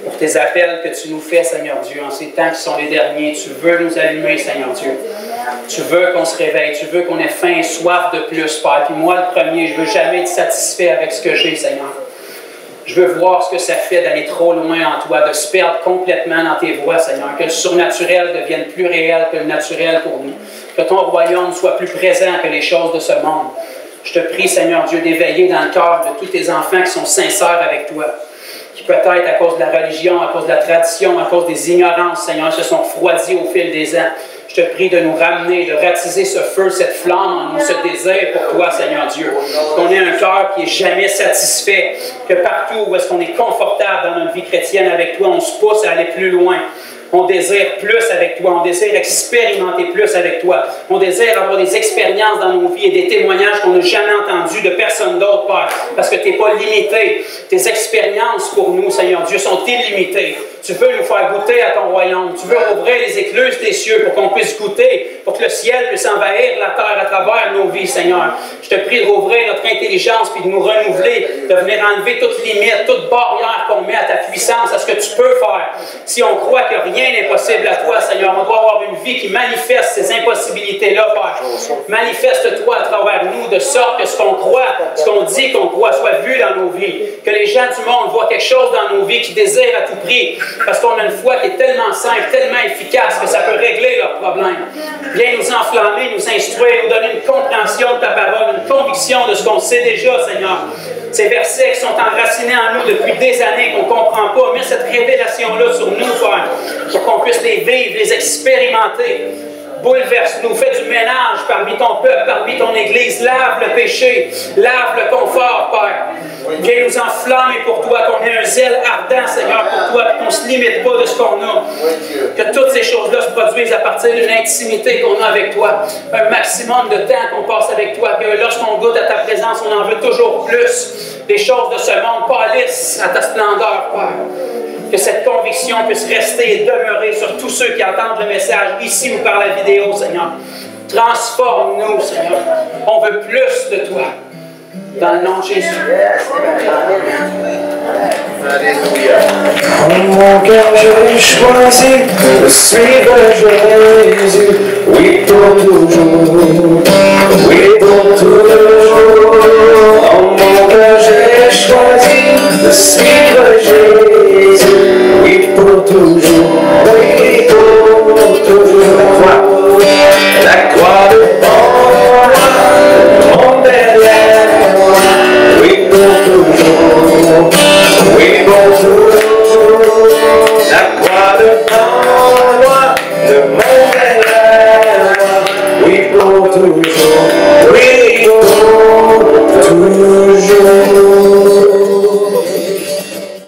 pour tes appels que tu nous fais, Seigneur Dieu, en ces temps qui sont les derniers. Tu veux nous allumer, Seigneur Dieu. Tu veux qu'on se réveille, tu veux qu'on ait faim et soif de plus, Père. Puis moi, le premier, je ne veux jamais être satisfait avec ce que j'ai, Seigneur. Je veux voir ce que ça fait d'aller trop loin en toi, de se perdre complètement dans tes voies, Seigneur. Que le surnaturel devienne plus réel que le naturel pour nous. Que ton royaume soit plus présent que les choses de ce monde. Je te prie, Seigneur Dieu, d'éveiller dans le cœur de tous tes enfants qui sont sincères avec toi. Qui peut-être à cause de la religion, à cause de la tradition, à cause des ignorances, Seigneur, se sont refroidis au fil des ans. Je te prie de nous ramener, de rattiser ce feu, cette flamme en nous, ce désir pour toi, Seigneur Dieu. Qu'on ait un cœur qui n'est jamais satisfait, que partout où est-ce qu'on est confortable dans notre vie chrétienne avec toi, on se pousse à aller plus loin. On désire plus avec toi, on désire expérimenter plus avec toi. On désire avoir des expériences dans nos vies et des témoignages qu'on n'a jamais entendus de personne d'autre, Père. Parce que tu n'es pas limité. Tes expériences pour nous, Seigneur Dieu, sont illimitées. Tu veux nous faire goûter à ton royaume. Tu veux ouvrir les écluses des cieux pour qu'on puisse goûter, pour que le ciel puisse envahir la terre à travers nos vies, Seigneur. Je te prie de rouvrir notre intelligence puis de nous renouveler, de venir enlever toute limite, toute barrière qu'on met à ta puissance, à ce que tu peux faire. Si on croit que rien n'est possible à toi, Seigneur, on doit avoir une vie qui manifeste ces impossibilités-là, Père. Manifeste-toi à travers nous de sorte que ce qu'on croit, ce qu'on dit qu'on croit, soit vu dans nos vies. Que les gens du monde voient quelque chose dans nos vies qu'ils désirent à tout prix. Parce qu'on a une foi qui est tellement simple, tellement efficace que ça peut régler leurs problèmes. Viens nous enflammer, nous instruire, nous donner une compréhension de ta parole, une conviction de ce qu'on sait déjà, Seigneur. Ces versets qui sont enracinés en nous depuis des années qu'on ne comprend pas. Mets cette révélation-là sur nous, Père, pour qu'on puisse les vivre, les expérimenter. Bouleverse-nous, fais du ménage parmi ton peuple, parmi ton Église. Lave le péché, lave le confort, Père. Viens nous enflammer pour toi, qu'on ait un zèle ardent, Seigneur, pour toi, qu'on ne se limite pas de ce qu'on a. Que toutes ces choses-là se produisent à partir d'une intimité qu'on a avec toi. Un maximum de temps qu'on passe avec toi. Que lorsqu'on goûte à ta présence, on en veut toujours plus. Les choses de ce monde pâlissent à ta splendeur, Père. Que cette conviction puisse rester et demeurer sur tous ceux qui entendent le message ici ou par la vidéo, Seigneur. Transforme-nous, Seigneur. On veut plus de toi. Dans le nom de Jésus. Alléluia. En mon cœur, j'ai choisi de suivre Jésus. Oui, pour toujours. Oui, pour toujours.